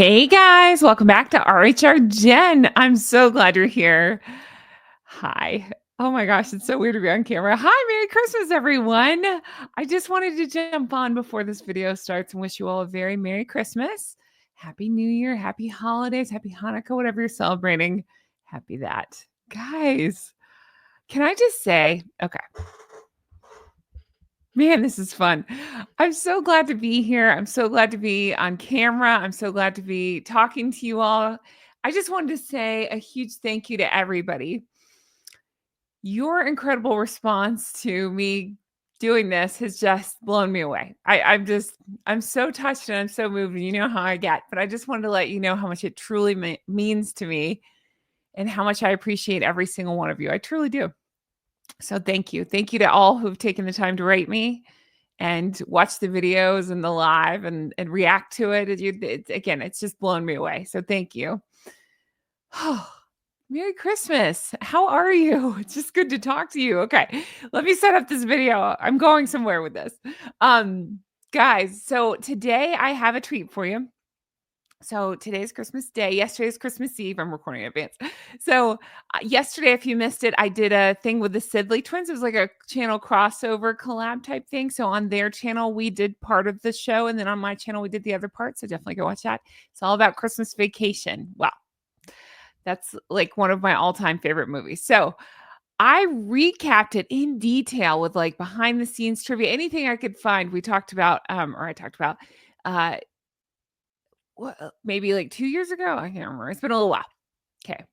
Hey guys, welcome back to RHR Jen. I'm so glad you're here. Hi. Oh my gosh, it's so weird to be on camera. Hi, Merry Christmas, everyone. I just wanted to jump on before this video starts and wish you all a very Merry Christmas, Happy New Year, Happy Holidays, Happy Hanukkah, whatever you're celebrating. Happy that. Guys, can I just say, okay. Man, this is fun. I'm so glad to be here. I'm so glad to be on camera. I'm so glad to be talking to you all. I just wanted to say a huge thank you to everybody. Your incredible response to me doing this has just blown me away. I'm so touched and I'm so moved. And you know how I get, but I just wanted to let you know how much it truly means to me and how much I appreciate every single one of you. I truly do. So thank you. Thank you to all who've taken the time to rate me and watch the videos and the live and react to it. Again, it's just blown me away. So thank you. Merry Christmas. How are you? It's just good to talk to you. Okay, let me set up this video. I'm going somewhere with this. Guys, so today I have a treat for you. So today's Christmas Day. Yesterday's Christmas Eve. I'm recording in advance. So yesterday, if you missed it, I did a thing with the Sidley twins. It was like a channel crossover collab type thing. So on their channel, we did part of the show. And then on my channel, we did the other part. So definitely go watch that. It's all about Christmas Vacation. Wow. That's like one of my all-time favorite movies. So I recapped it in detail with like behind the scenes trivia, anything I could find. I talked about, maybe like 2 years ago. I can't remember. It's been a little while. Okay.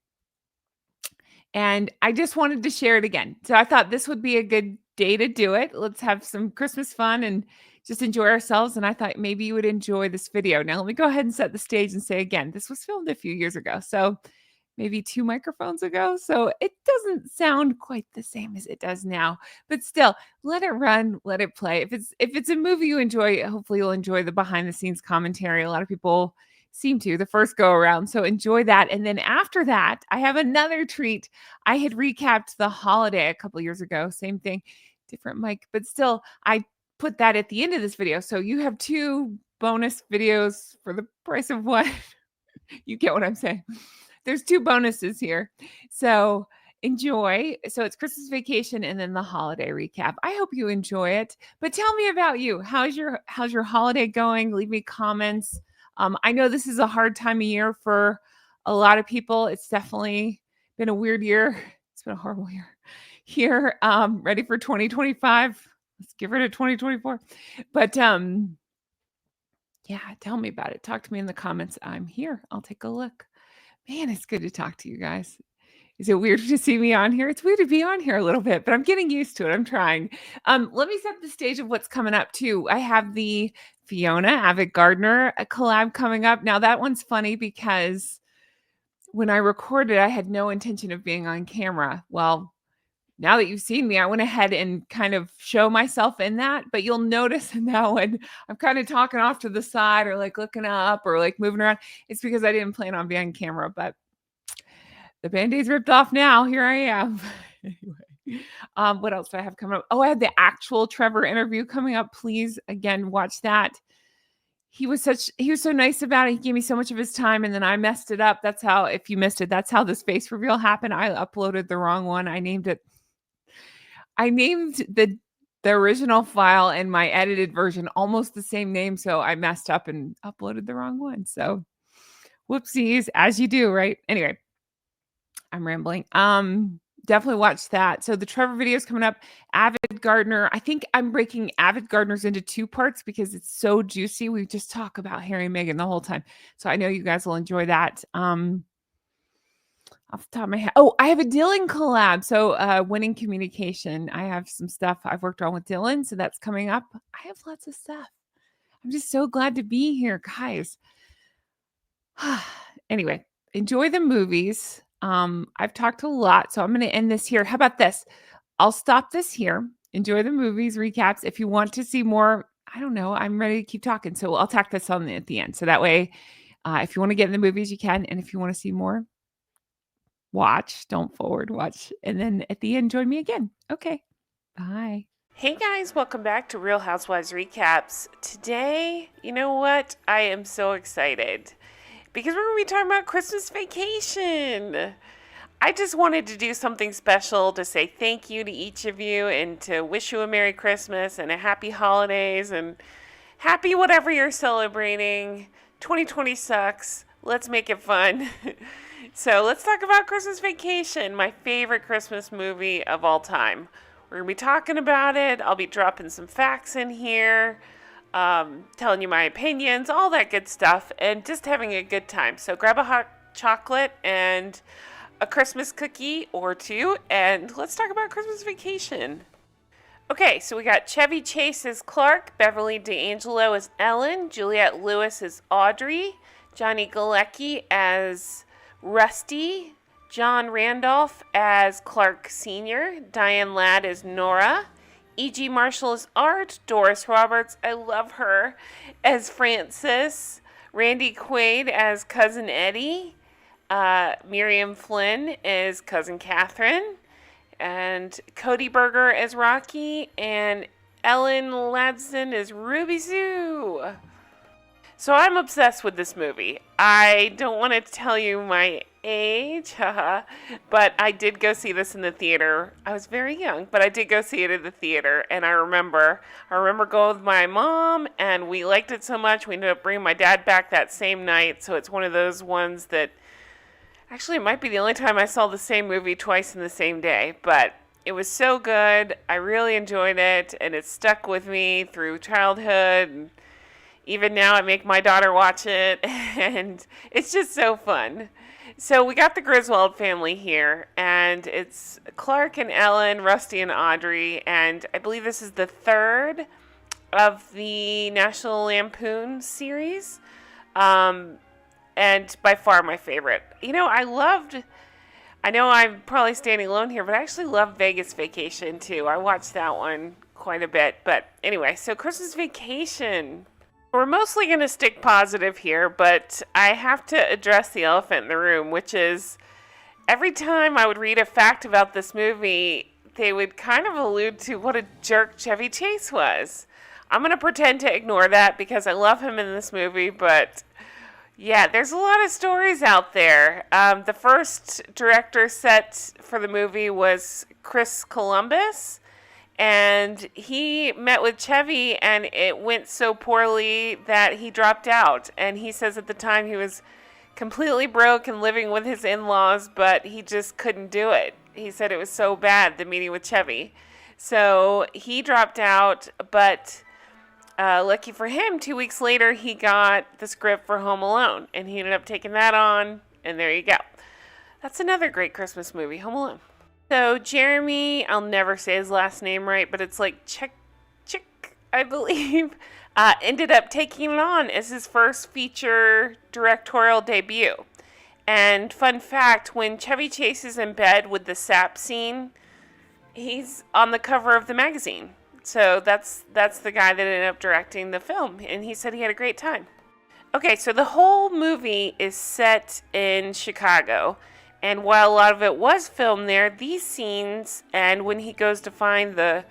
And I just wanted to share it again. So I thought this would be a good day to do it. Let's have some Christmas fun and just enjoy ourselves. And I thought maybe you would enjoy this video. Now, let me go ahead and set the stage and say again, this was filmed a few years ago. So maybe 2 microphones ago. So it doesn't sound quite the same as it does now, but still let it run, let it play. If it's a movie you enjoy, hopefully you'll enjoy the behind the scenes commentary. A lot of people seem to the first go around. So enjoy that. And then after that, I have another treat. I had recapped The Holiday a couple years ago. Same thing, different mic, but still I put that at the end of this video. So you have 2 bonus videos for the price of one. You get what I'm saying? There's 2 bonuses here. So enjoy. So it's Christmas Vacation and then the holiday recap. I hope you enjoy it. But tell me about you. How's your holiday going? Leave me comments. I know this is a hard time of year for a lot of people. It's definitely been a weird year. It's been a horrible year. Here, ready for 2025. Let's get rid of 2024. But yeah, tell me about it. Talk to me in the comments. I'm here. I'll take a look. Man, it's good to talk to you guys. Is it weird to see me on here? It's weird to be on here a little bit, but I'm getting used to it. I'm trying. Let me set the stage of what's coming up too. I have the Fiona Avid Gardener collab coming up. Now that one's funny because when I recorded, I had no intention of being on camera. Well, now that you've seen me, I went ahead and kind of show myself in that, but you'll notice in that one, I'm kind of talking off to the side or like looking up or like moving around. It's because I didn't plan on being on camera, but the Band-Aid's ripped off now. Here I am. Anyway, what else do I have coming up? Oh, I had the actual Trevor interview coming up. Please, again, watch that. He was so nice about it. He gave me so much of his time and then I messed it up. That's how, if you missed it, that's how this face reveal happened. I uploaded the wrong one. I named the original file and my edited version almost the same name. So I messed up and uploaded the wrong one. So whoopsies, as you do, right? Anyway, I'm rambling. Definitely watch that. So the Trevor video is coming up. Avid Gardener. I think I'm breaking Avid Gardeners into 2 parts because it's so juicy. We just talk about Harry and Meghan the whole time. So I know you guys will enjoy that. Off the top of my head. Oh, I have a Dylan collab. So winning communication. I have some stuff I've worked on with Dylan. So that's coming up. I have lots of stuff. I'm just so glad to be here, guys. Anyway, enjoy the movies. I've talked a lot, so I'm going to end this here. How about this? I'll stop this here. Enjoy the movies, recaps. If you want to see more, I don't know. I'm ready to keep talking. So I'll tack this on at the end. So that way, if you want to get in the movies, you can. And if you want to see more, watch, don't forward watch. And then at the end, join me again. Okay. Bye. Hey guys, welcome back to Real Housewives Recaps. Today, you know what? I am so excited. because we're going to be talking about Christmas Vacation. I just wanted to do something special to say thank you to each of you and to wish you a Merry Christmas and a Happy Holidays and happy whatever you're celebrating. 2020 sucks. Let's make it fun. So let's talk about Christmas Vacation, my favorite Christmas movie of all time. We're going to be talking about it. I'll be dropping some facts in here, telling you my opinions, all that good stuff, and just having a good time. So grab a hot chocolate and a Christmas cookie or two, and let's talk about Christmas Vacation. Okay, so we got Chevy Chase as Clark, Beverly D'Angelo as Ellen, Juliette Lewis as Audrey, Johnny Galecki as Rusty, John Randolph as Clark Sr., Diane Ladd as Nora, E.G. Marshall as Art, Doris Roberts, I love her, as Frances, Randy Quaid as Cousin Eddie, Miriam Flynn as Cousin Catherine, and Cody Berger as Rocky, and Ellen Ladson as Ruby Sue. So I'm obsessed with this movie. I don't want to tell you my age, but I did go see this in the theater. I was very young, but I did go see it in the theater, and I remember going with my mom, and we liked it so much, we ended up bringing my dad back that same night, so it's one of those ones that, actually it might be the only time I saw the same movie twice in the same day, but it was so good. I really enjoyed it, and it stuck with me through childhood, and even now I make my daughter watch it, and it's just so fun. So we got the Griswold family here, and it's Clark and Ellen, Rusty and Audrey, and I believe this is the third of the National Lampoon series, and by far my favorite. You know, I know I'm probably standing alone here, but I actually love Vegas Vacation too. I watched that one quite a bit, but anyway, so Christmas Vacation. We're mostly going to stick positive here, but I have to address the elephant in the room, which is every time I would read a fact about this movie, they would kind of allude to what a jerk Chevy Chase was. I'm going to pretend to ignore that because I love him in this movie, but yeah, there's a lot of stories out there. The first director set for the movie was Chris Columbus, and he met with Chevy, and it went so poorly that he dropped out. And he says at the time he was completely broke and living with his in-laws, but he just couldn't do it. He said it was so bad, the meeting with Chevy. So he dropped out, but lucky for him, 2 weeks later, he got the script for Home Alone, and he ended up taking that on, and there you go. That's another great Christmas movie, Home Alone. So Jeremy, I'll never say his last name right, but it's like Chick, I believe, ended up taking it on as his first feature directorial debut. And fun fact, when Chevy Chase is in bed with the sap scene, he's on the cover of the magazine. So that's the guy that ended up directing the film, and he said he had a great time. Okay, so the whole movie is set in Chicago. And while a lot of it was filmed there, these scenes, and when he goes to find the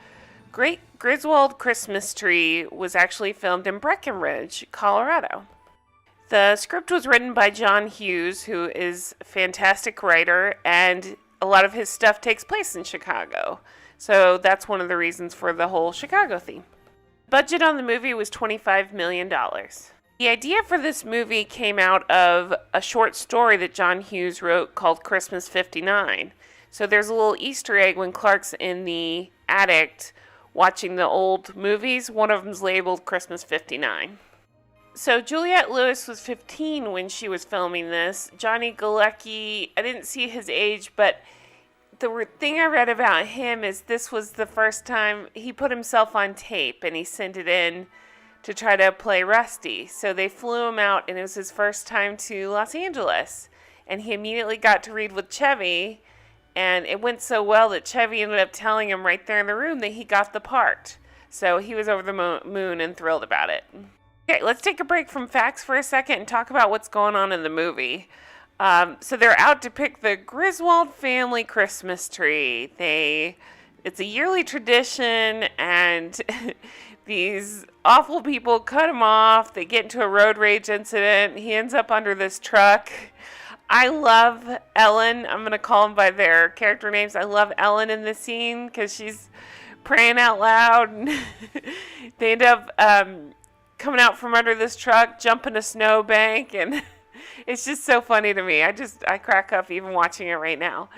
great Griswold Christmas tree, was actually filmed in Breckenridge, Colorado. The script was written by John Hughes, who is a fantastic writer, and a lot of his stuff takes place in Chicago. So that's one of the reasons for the whole Chicago theme. Budget on the movie was $25 million. The idea for this movie came out of a short story that John Hughes wrote called Christmas 59. So there's a little Easter egg when Clark's in the attic watching the old movies. One of them's labeled Christmas 59. So Juliette Lewis was 15 when she was filming this. Johnny Galecki, I didn't see his age, but the thing I read about him is this was the first time he put himself on tape and he sent it in to try to play Rusty. So they flew him out, and it was his first time to Los Angeles. And he immediately got to read with Chevy, and it went so well that Chevy ended up telling him right there in the room that he got the part. So he was over the moon and thrilled about it. Okay, let's take a break from facts for a second and talk about what's going on in the movie. So they're out to pick the Griswold family Christmas tree. It's a yearly tradition, and These awful people cut him off. They get into a road rage incident. He ends up under this truck. I love Ellen. I'm going to call them by their character names. I love Ellen in this scene because she's praying out loud. And they end up coming out from under this truck, jumping a snowbank, and it's just so funny to me. I crack up even watching it right now.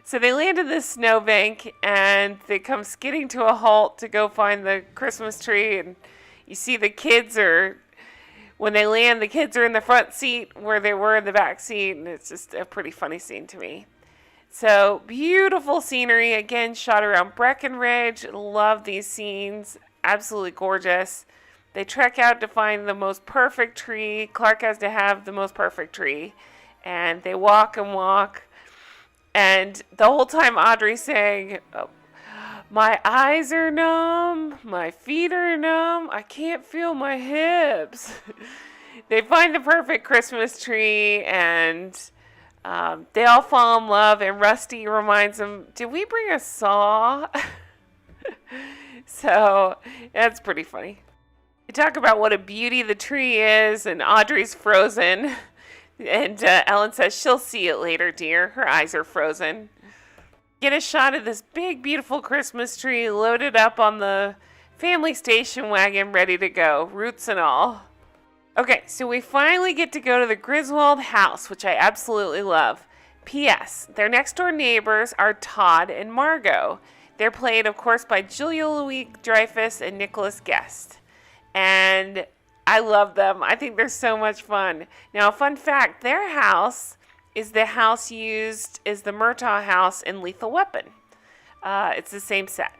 So they land in this snowbank, and they come skidding to a halt to go find the Christmas tree. And you see when they land, the kids are in the front seat where they were in the back seat, and it's just a pretty funny scene to me. So beautiful scenery, again, shot around Breckenridge. Love these scenes, absolutely gorgeous. They trek out to find the most perfect tree. Clark has to have the most perfect tree, and they walk and walk. And the whole time Audrey's saying, oh, my eyes are numb, my feet are numb, I can't feel my hips. They find the perfect Christmas tree, and they all fall in love, and Rusty reminds them, did we bring a saw? So that's pretty funny. They talk about what a beauty the tree is, and Audrey's frozen. And Ellen says, she'll see it later, dear. Her eyes are frozen. Get a shot of this big, beautiful Christmas tree loaded up on the family station wagon, ready to go, roots and all. Okay, so we finally get to go to the Griswold house, which I absolutely love. P.S. Their next door neighbors are Todd and Margo. They're played, of course, by Julia Louis-Dreyfus and Nicholas Guest. And I love them. I think they're so much fun. Now, a fun fact, their house is the house used as the Murtaugh house in Lethal Weapon. It's the same set.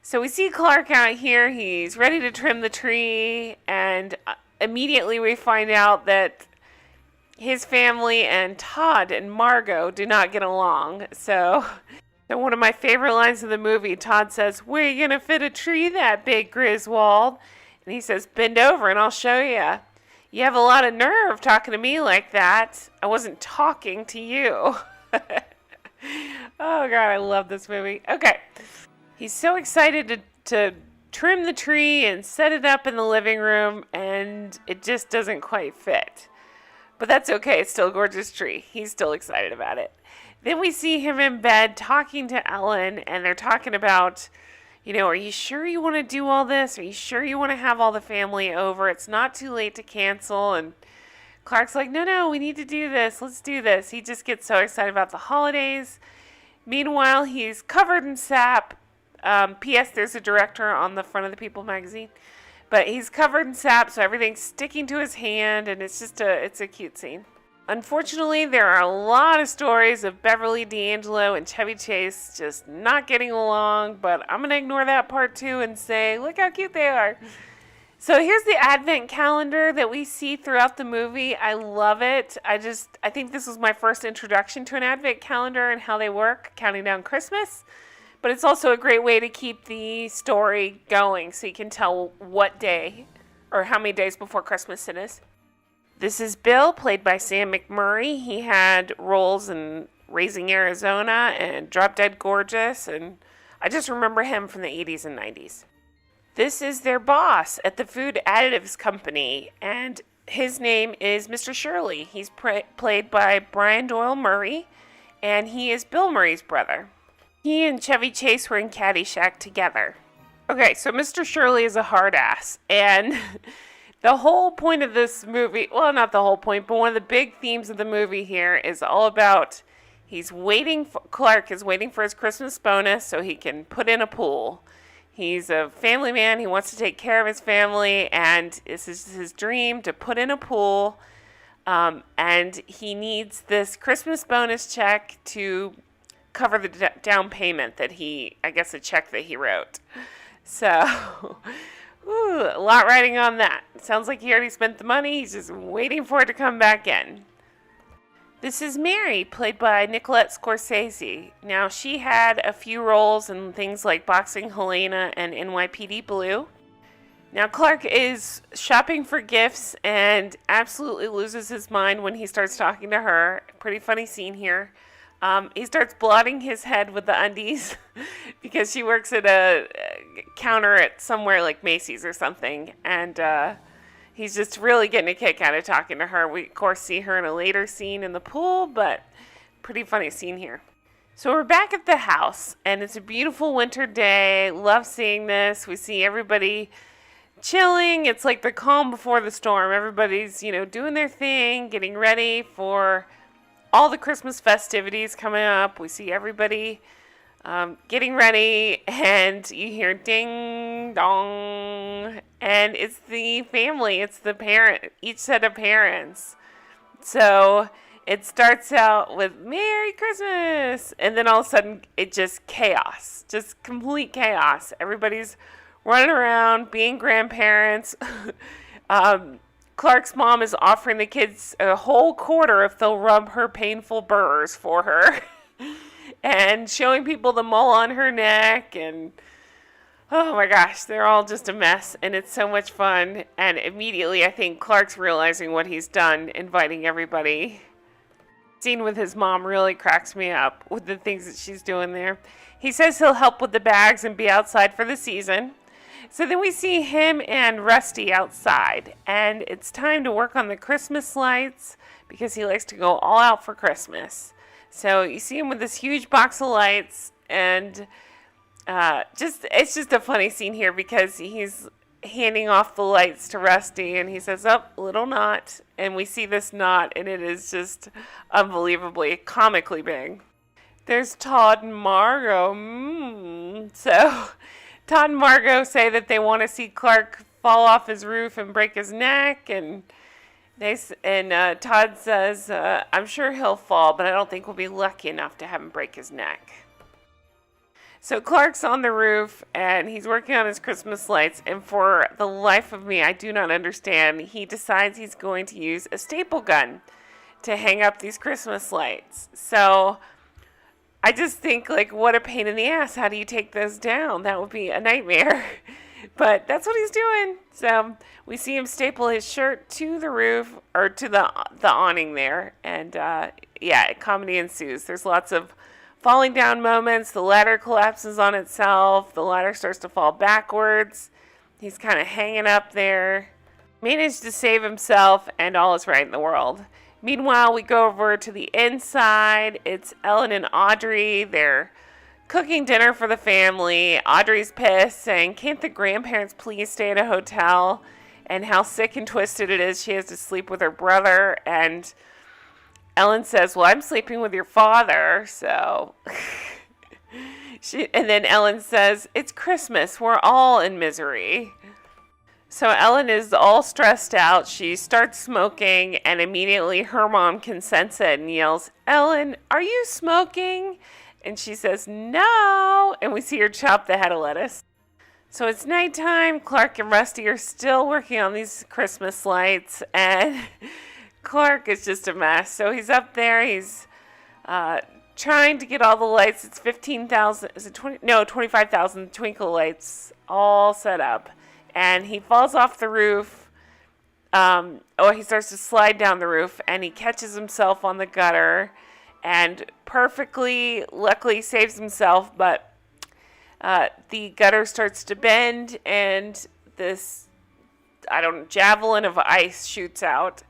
So we see Clark out here. He's ready to trim the tree, and immediately we find out that his family and Todd and Margo do not get along. So one of my favorite lines of the movie, Todd says, where are you going to fit a tree that big, Griswold? And he says, bend over and I'll show you. You have a lot of nerve talking to me like that. I wasn't talking to you. Oh, God, I love this movie. Okay. He's so excited to trim the tree and set it up in the living room, and it just doesn't quite fit. But that's okay. It's still a gorgeous tree. He's still excited about it. Then we see him in bed talking to Ellen, and they're talking about, are you sure you want to do all this? Are you sure you want to have all the family over? It's not too late to cancel. And Clark's like, no, we need to do this. Let's do this. He just gets so excited about the holidays. Meanwhile, he's covered in sap. P.S. There's a director on the front of the People magazine. But he's covered in sap, so everything's sticking to his hand, and it's a cute scene. Unfortunately, there are a lot of stories of Beverly D'Angelo and Chevy Chase just not getting along, but I'm going to ignore that part too and say, look how cute they are. So here's the advent calendar that we see throughout the movie. I love it. I think this was my first introduction to an advent calendar and how they work, counting down Christmas. But it's also a great way to keep the story going so you can tell what day or how many days before Christmas it is. This is Bill, played by Sam McMurray. He had roles in Raising Arizona and Drop Dead Gorgeous, and I just remember him from the 80s and 90s. This is their boss at the Food Additives Company, and his name is Mr. Shirley. He's played by Brian Doyle Murray, and he is Bill Murray's brother. He and Chevy Chase were in Caddyshack together. Okay, so Mr. Shirley is a hard ass, and the whole point of this movie, well, not the whole point, but one of the big themes of the movie here is all about Clark is waiting for his Christmas bonus so he can put in a pool. He's a family man. He wants to take care of his family, and this is his dream to put in a pool. And he needs this Christmas bonus check to cover the down payment that a check that he wrote. So, a lot riding on that. Sounds like he already spent the money. He's just waiting for it to come back in. This is Mary, played by Nicolette Scorsese. Now, she had a few roles in things like Boxing Helena and NYPD Blue. Now, Clark is shopping for gifts and absolutely loses his mind when he starts talking to her. Pretty funny scene here. He starts blotting his head with the undies because she works at a counter at somewhere like Macy's or something. And he's just really getting a kick out of talking to her. We, of course, see her in a later scene in the pool, but pretty funny scene here. So we're back at the house, and it's a beautiful winter day. Love seeing this. We see everybody chilling. It's like the calm before the storm. Everybody's, doing their thing, getting ready for all the Christmas festivities coming up. We see everybody getting ready, and you hear ding dong, and it's the family. It's the parent, each set of parents. So it starts out with Merry Christmas, and then all of a sudden it just chaos, just complete chaos. Everybody's running around, being grandparents. Clark's mom is offering the kids a whole quarter if they'll rub her painful burrs for her. And showing people the mole on her neck. And oh my gosh, they're all just a mess. And it's so much fun. And immediately I think Clark's realizing what he's done, inviting everybody. Scene with his mom really cracks me up with the things that she's doing there. He says he'll help with the bags and be outside for the season. So then we see him and Rusty outside, and it's time to work on the Christmas lights because he likes to go all out for Christmas. So you see him with this huge box of lights, and it's just a funny scene here because he's handing off the lights to Rusty, and he says, "Oh, little knot," and we see this knot, and it is just unbelievably comically big. There's Todd and Margo. So Todd and Margo say that they want to see Clark fall off his roof and break his neck, and Todd says, "I'm sure he'll fall, but I don't think we'll be lucky enough to have him break his neck." So Clark's on the roof, and he's working on his Christmas lights, and for the life of me, I do not understand. He decides he's going to use a staple gun to hang up these Christmas lights. So I just think, what a pain in the ass. How do you take those down? That would be a nightmare. But that's what he's doing. So we see him staple his shirt to the roof, or to the awning there. And, comedy ensues. There's lots of falling down moments. The ladder collapses on itself. The ladder starts to fall backwards. He's kind of hanging up there. Managed to save himself, and all is right in the world. Meanwhile, we go over to the inside. It's Ellen and Audrey. They're cooking dinner for the family. Audrey's pissed, saying, "Can't the grandparents please stay at a hotel?" And how sick and twisted it is. She has to sleep with her brother. And Ellen says, "Well, I'm sleeping with your father." So and then Ellen says, "It's Christmas. We're all in misery." So Ellen is all stressed out. She starts smoking, and immediately her mom can sense it and yells, "Ellen, are you smoking?" And she says, "No." And we see her chop the head of lettuce. So it's nighttime. Clark and Rusty are still working on these Christmas lights, and Clark is just a mess. So he's up there. He's trying to get all the lights. It's 15,000. Is it 20? No, 25,000 twinkle lights all set up. And he falls off the roof. He starts to slide down the roof, and he catches himself on the gutter and luckily saves himself, but the gutter starts to bend, and this, javelin of ice shoots out.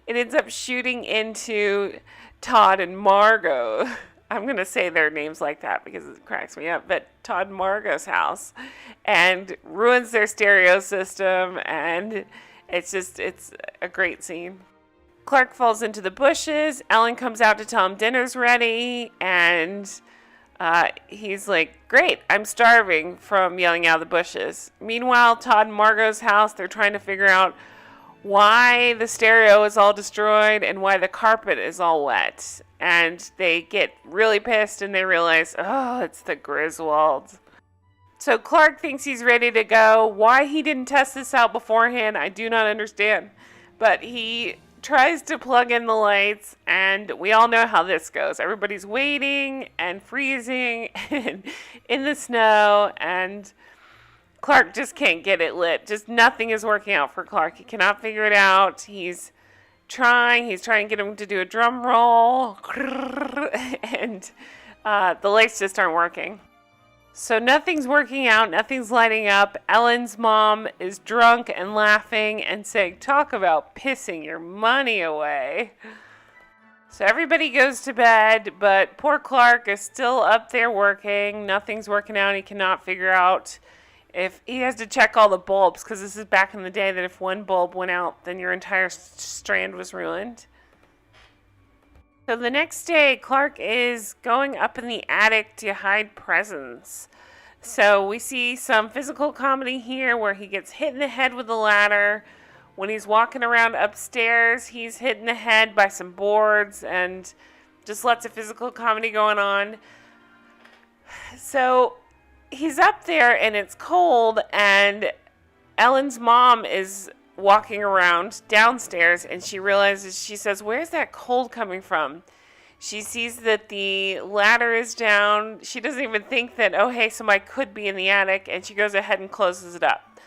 It ends up shooting into Todd and Margo. I'm going to say their names like that because it cracks me up, but Todd and Margo's house, and ruins their stereo system, and it's a great scene. Clark falls into the bushes. Ellen comes out to tell him dinner's ready, and he's like, "Great, I'm starving," from yelling out of the bushes. Meanwhile, Todd and Margo's house, they're trying to figure out why the stereo is all destroyed and why the carpet is all wet. And they get really pissed, and they realize, it's the Griswolds. So Clark thinks he's ready to go. Why he didn't test this out beforehand, I do not understand. But he tries to plug in the lights, and we all know how this goes. Everybody's waiting and freezing and in the snow, and Clark just can't get it lit. Just nothing is working out for Clark. He cannot figure it out. He's He's trying to get him to do a drum roll, and the lights just aren't working. So nothing's working out, nothing's lighting up. Ellen's mom is drunk and laughing and saying, talk about pissing your money away. So everybody goes to bed, but poor Clark is still up there working. Nothing's working out. He cannot figure out if he has to check all the bulbs, because this is back in the day that if one bulb went out, then your entire strand was ruined. So the next day, Clark is going up in the attic to hide presents. So we see some physical comedy here where he gets hit in the head with a ladder. When he's walking around upstairs, he's hit in the head by some boards, and just lots of physical comedy going on. So he's up there and it's cold, and Ellen's mom is walking around downstairs, and she says, where's that cold coming from? She sees that the ladder is down. She doesn't even think that, oh, hey, somebody could be in the attic, and she goes ahead and closes it up,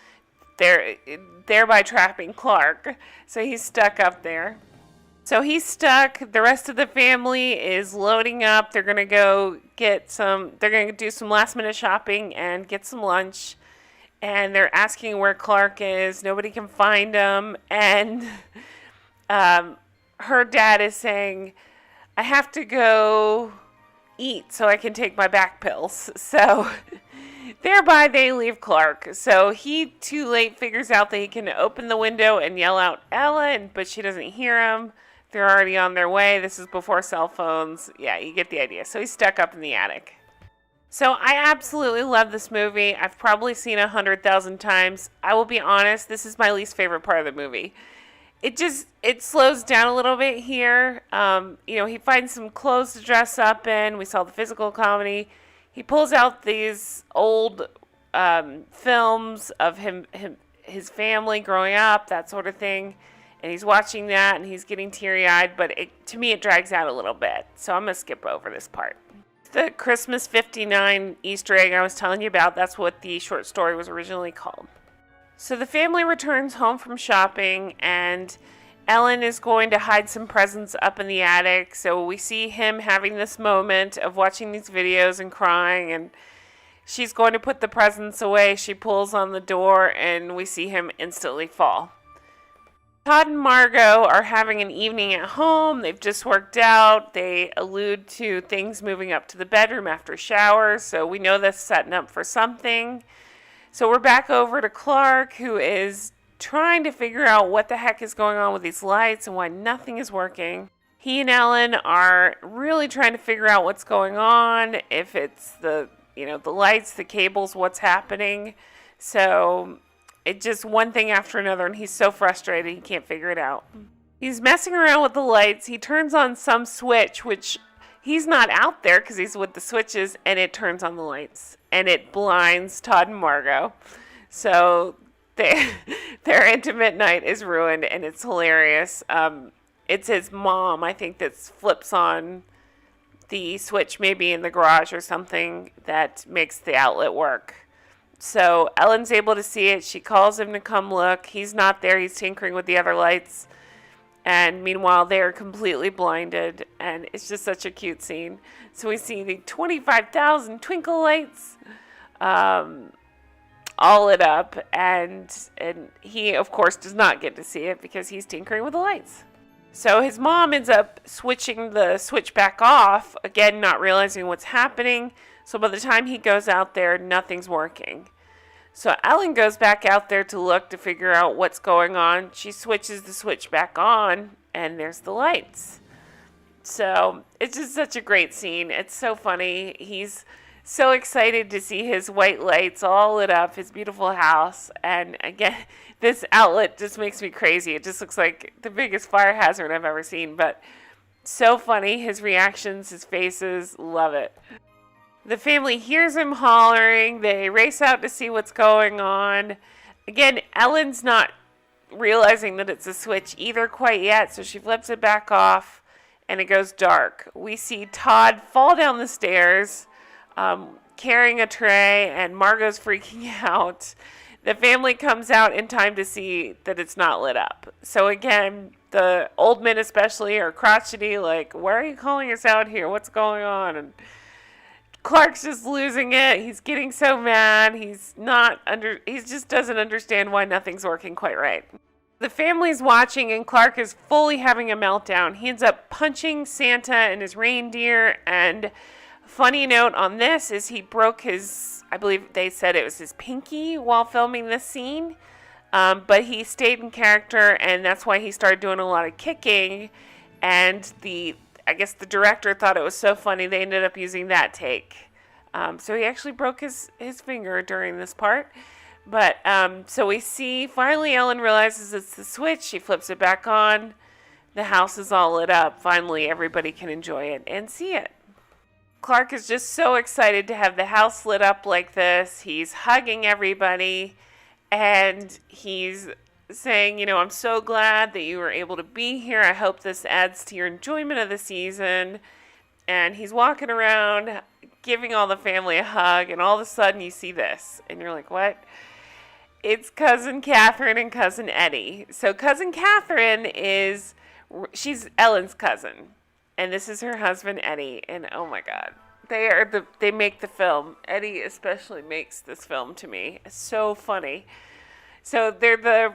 thereby trapping Clark. So he's stuck up there. So he's stuck. The rest of the family is loading up. They're going to they're going to do some last minute shopping and get some lunch. And they're asking where Clark is. Nobody can find him. And her dad is saying, I have to go eat so I can take my back pills. So thereby they leave Clark. So he, too late, figures out that he can open the window and yell out, Ellen, but she doesn't hear him. They're already on their way. This is before cell phones. Yeah, you get the idea. So he's stuck up in the attic. So I absolutely love this movie. I've probably seen 100,000 times. I will be honest, this is my least favorite part of the movie. It slows down a little bit here. He finds some clothes to dress up in. We saw the physical comedy. He pulls out these old films of his family growing up, that sort of thing. And he's watching that, and he's getting teary-eyed. But to me, it drags out a little bit. So I'm going to skip over this part. The Christmas 59 Easter egg I was telling you about, that's what the short story was originally called. So the family returns home from shopping, and Ellen is going to hide some presents up in the attic. So we see him having this moment of watching these videos and crying, and she's going to put the presents away. She pulls on the door, and we see him instantly fall. Todd and Margo are having an evening at home. They've just worked out. They allude to things moving up to the bedroom after showers, so we know that's setting up for something. So we're back over to Clark, who is trying to figure out what the heck is going on with these lights and why nothing is working. He and Ellen are really trying to figure out what's going on, if it's the lights, the cables, what's happening. So it's just one thing after another, and he's so frustrated he can't figure it out. He's messing around with the lights. He turns on some switch, which he's not out there because he's with the switches, and it turns on the lights. And it blinds Todd and Margo. So their intimate night is ruined, and it's hilarious. It's his mom, I think, that flips on the switch maybe in the garage or something that makes the outlet work. So Ellen's able to see it. She calls him to come look. He's not there. He's tinkering with the other lights. And meanwhile, they're completely blinded. And it's just such a cute scene. So we see the 25,000 twinkle lights all lit up. And he, of course, does not get to see it because he's tinkering with the lights. So his mom ends up switching the switch back off, again, not realizing what's happening. So by the time he goes out there, nothing's working. So Ellen goes back out there to look to figure out what's going on. She switches the switch back on, and there's the lights. So it's just such a great scene. It's so funny. He's so excited to see his white lights all lit up, his beautiful house. And again, this outlet just makes me crazy. It just looks like the biggest fire hazard I've ever seen. But so funny. His reactions, his faces, love it. The family hears him hollering. They race out to see what's going on. Again, Ellen's not realizing that it's a switch either quite yet, so she flips it back off, and it goes dark. We see Todd fall down the stairs, carrying a tray, and Margo's freaking out. The family comes out in time to see that it's not lit up. So again, the old men especially are crotchety, like, why are you calling us out here? What's going on? And Clark's just losing it. He's getting so mad. He just doesn't understand why nothing's working quite right. The family's watching and Clark is fully having a meltdown. He ends up punching Santa and his reindeer. And funny note on this is he broke I believe they said it was his pinky while filming this scene. But he stayed in character, and that's why he started doing a lot of kicking. And I guess the director thought it was so funny, they ended up using that take. So he actually broke his finger during this part. But so we see, finally Ellen realizes it's the switch. She flips it back on. The house is all lit up. Finally, everybody can enjoy it and see it. Clark is just so excited to have the house lit up like this. He's hugging everybody, and he's saying, I'm so glad that you were able to be here. I hope this adds to your enjoyment of the season. And he's walking around, giving all the family a hug, and all of a sudden you see this, and you're like, what? It's Cousin Catherine and Cousin Eddie. So Cousin Catherine she's Ellen's cousin. And this is her husband, Eddie. And oh my God, they make the film. Eddie especially makes this film to me. It's so funny. So they're the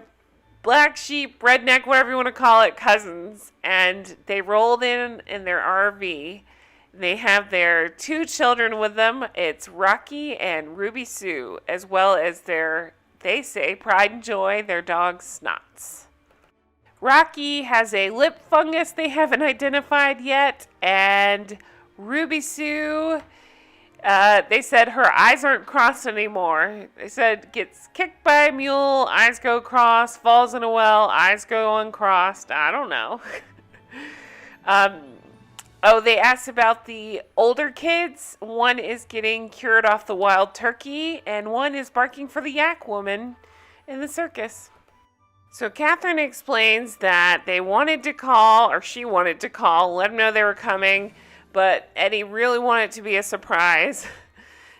black sheep, redneck, whatever you want to call it, cousins. And they rolled in their RV. They have their 2 children with them. It's Rocky and Ruby Sue, as well as they say, pride and joy, their dog Snots. Rocky has a lip fungus they haven't identified yet, and Ruby Sue, they said her eyes aren't crossed anymore. They said gets kicked by a mule, eyes go crossed, falls in a well, eyes go uncrossed. I don't know. They asked about the older kids. One is getting cured off the wild turkey, and one is barking for the yak woman in the circus. So Catherine explains that she wanted to call, let them know they were coming, but Eddie really wanted it to be a surprise.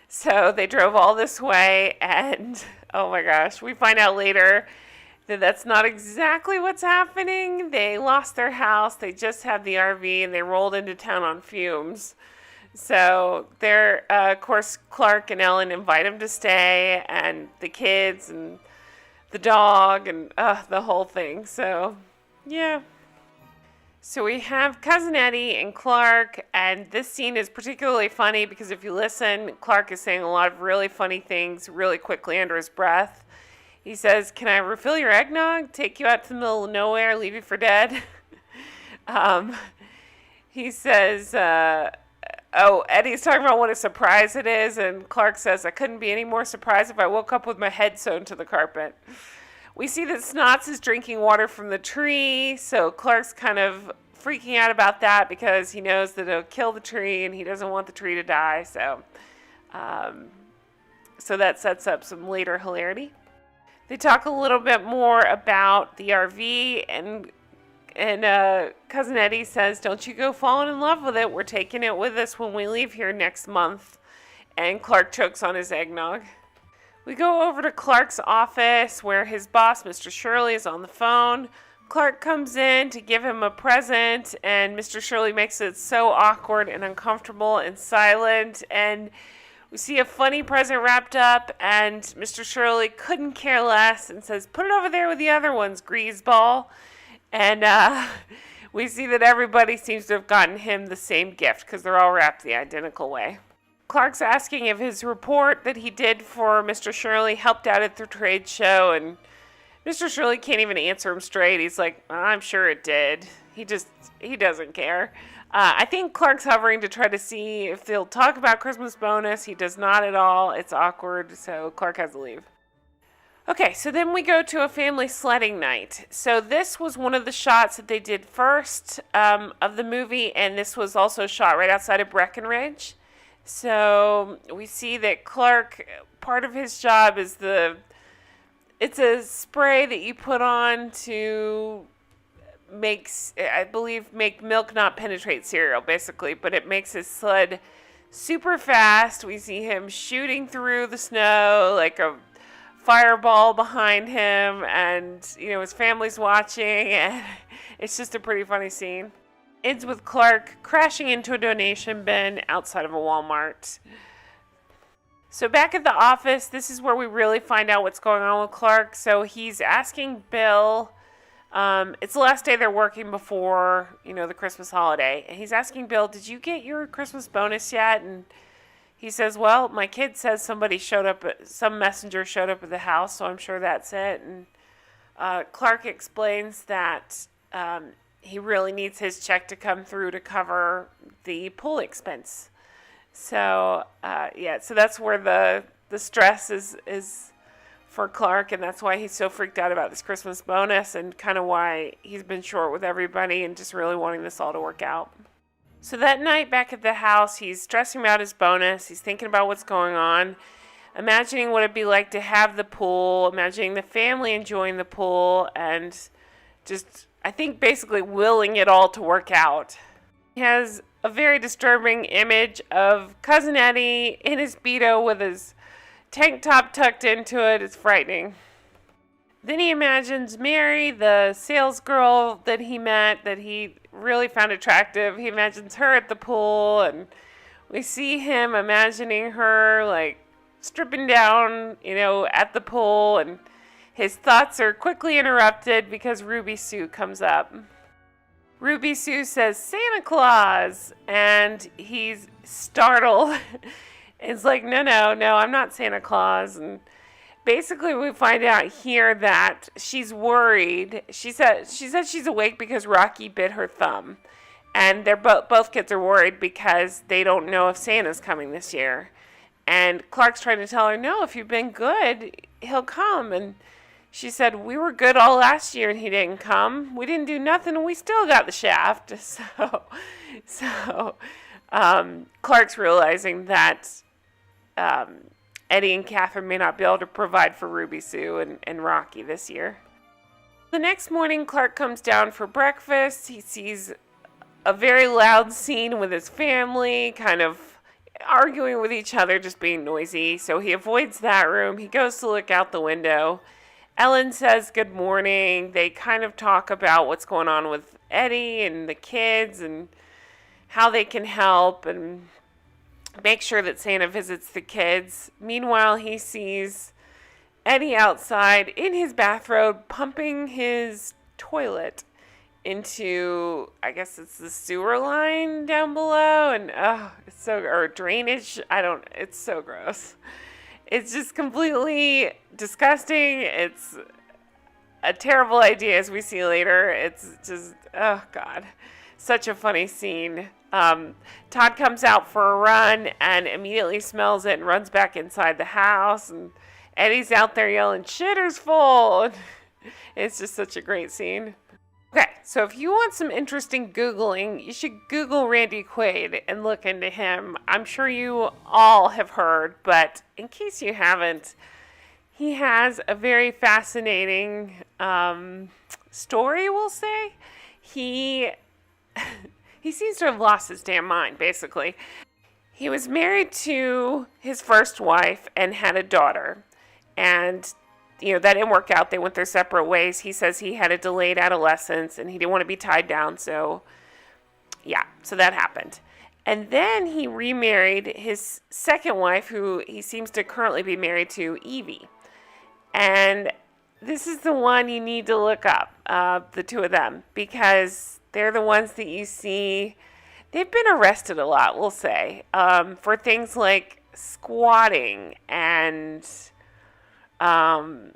So they drove all this way, and oh my gosh, we find out later that that's not exactly what's happening. They lost their house, they just had the RV, and they rolled into town on fumes. So of course, Clark and Ellen invite them to stay, and the kids, and the dog, and the whole thing. So, yeah. So we have Cousin Eddie and Clark, and this scene is particularly funny because if you listen, Clark is saying a lot of really funny things really quickly under his breath. He says, "Can I refill your eggnog? Take you out to the middle of nowhere, leave you for dead?" He says, Eddie's talking about what a surprise it is, and Clark says, "I couldn't be any more surprised if I woke up with my head sewn to the carpet." We see that Snots is drinking water from the tree, so Clark's kind of freaking out about that because he knows that it'll kill the tree, and he doesn't want the tree to die, so that sets up some later hilarity. They talk a little bit more about the RV, and Cousin Eddie says, "Don't you go falling in love with it. We're taking it with us when we leave here next month." And Clark chokes on his eggnog. We go over to Clark's office where his boss, Mr. Shirley, is on the phone. Clark comes in to give him a present, and Mr. Shirley makes it so awkward and uncomfortable and silent. And we see a funny present wrapped up, and Mr. Shirley couldn't care less and says, "Put it over there with the other ones, greaseball." And we see that everybody seems to have gotten him the same gift because they're all wrapped the identical way. Clark's asking if his report that he did for Mr. Shirley helped out at the trade show, and Mr. Shirley can't even answer him straight. He's like, "I'm sure it did." He doesn't care. I think Clark's hovering to try to see if they'll talk about Christmas bonus. He does not at all. It's awkward, so Clark has to leave. Okay, so then we go to a family sledding night. So this was one of the shots that they did first of the movie, and this was also shot right outside of Breckenridge. So we see that Clark, part of his job is it's a spray that you put on to make milk not penetrate cereal, basically, but it makes his sled super fast. We see him shooting through the snow like a fireball behind him, and his family's watching, and it's just a pretty funny scene. Ends with Clark crashing into a donation bin outside of a Walmart. So back at the office, this is where we really find out what's going on with Clark. So he's asking Bill, it's the last day they're working before, the Christmas holiday. And he's asking Bill, did you get your Christmas bonus yet? And he says, well, my kid says some messenger showed up at the house, so I'm sure that's it. And Clark explains that he really needs his check to come through to cover the pool expense. So, so that's where the stress is for Clark, and that's why he's so freaked out about this Christmas bonus, and kind of why he's been short with everybody and just really wanting this all to work out. So that night back at the house, he's stressing about his bonus. He's thinking about what's going on, imagining what it'd be like to have the pool, imagining the family enjoying the pool, and just, I think, basically willing it all to work out. He has a very disturbing image of Cousin Eddie in his Speedo with his tank top tucked into it. It's frightening. Then he imagines Mary, the sales girl that he met, that he really found attractive. He imagines her at the pool, and we see him imagining her, like, stripping down, at the pool, and his thoughts are quickly interrupted because Ruby Sue comes up. Ruby Sue says, Santa Claus, and he's startled. It's like, no, I'm not Santa Claus. And basically we find out here that she's worried. She said she's awake because Rocky bit her thumb. And they're both kids are worried because they don't know if Santa's coming this year. And Clark's trying to tell her, no, if you've been good, he'll come. And she said, we were good all last year and he didn't come. We didn't do nothing and we still got the shaft. So Clark's realizing that Eddie and Catherine may not be able to provide for Ruby Sue and Rocky this year. The next morning, Clark comes down for breakfast. He sees a very loud scene with his family, kind of arguing with each other, just being noisy. So he avoids that room. He goes to look out the window. Ellen says good morning. They kind of talk about what's going on with Eddie and the kids and how they can help and make sure that Santa visits the kids. Meanwhile, he sees Eddie outside in his bathrobe pumping his toilet into, I guess it's the sewer line down below, and it's or drainage. It's so gross. It's just completely disgusting. It's a terrible idea, as we see later. It's just, oh God, such a funny scene. Todd comes out for a run and immediately smells it and runs back inside the house, and Eddie's out there yelling, "Shitter's full." It's just such a great scene. Okay, so if you want some interesting Googling, you should Google Randy Quaid and look into him. I'm sure you all have heard, but in case you haven't, he has a very fascinating story, we'll say. He seems to have lost his damn mind, basically. He was married to his first wife and had a daughter. And that didn't work out. They went their separate ways. He says he had a delayed adolescence and he didn't want to be tied down. So that happened. And then he remarried his second wife, who he seems to currently be married to, Evie. And this is the one you need to look up, the two of them, because they're the ones that you see. They've been arrested a lot, we'll say, for things like squatting and some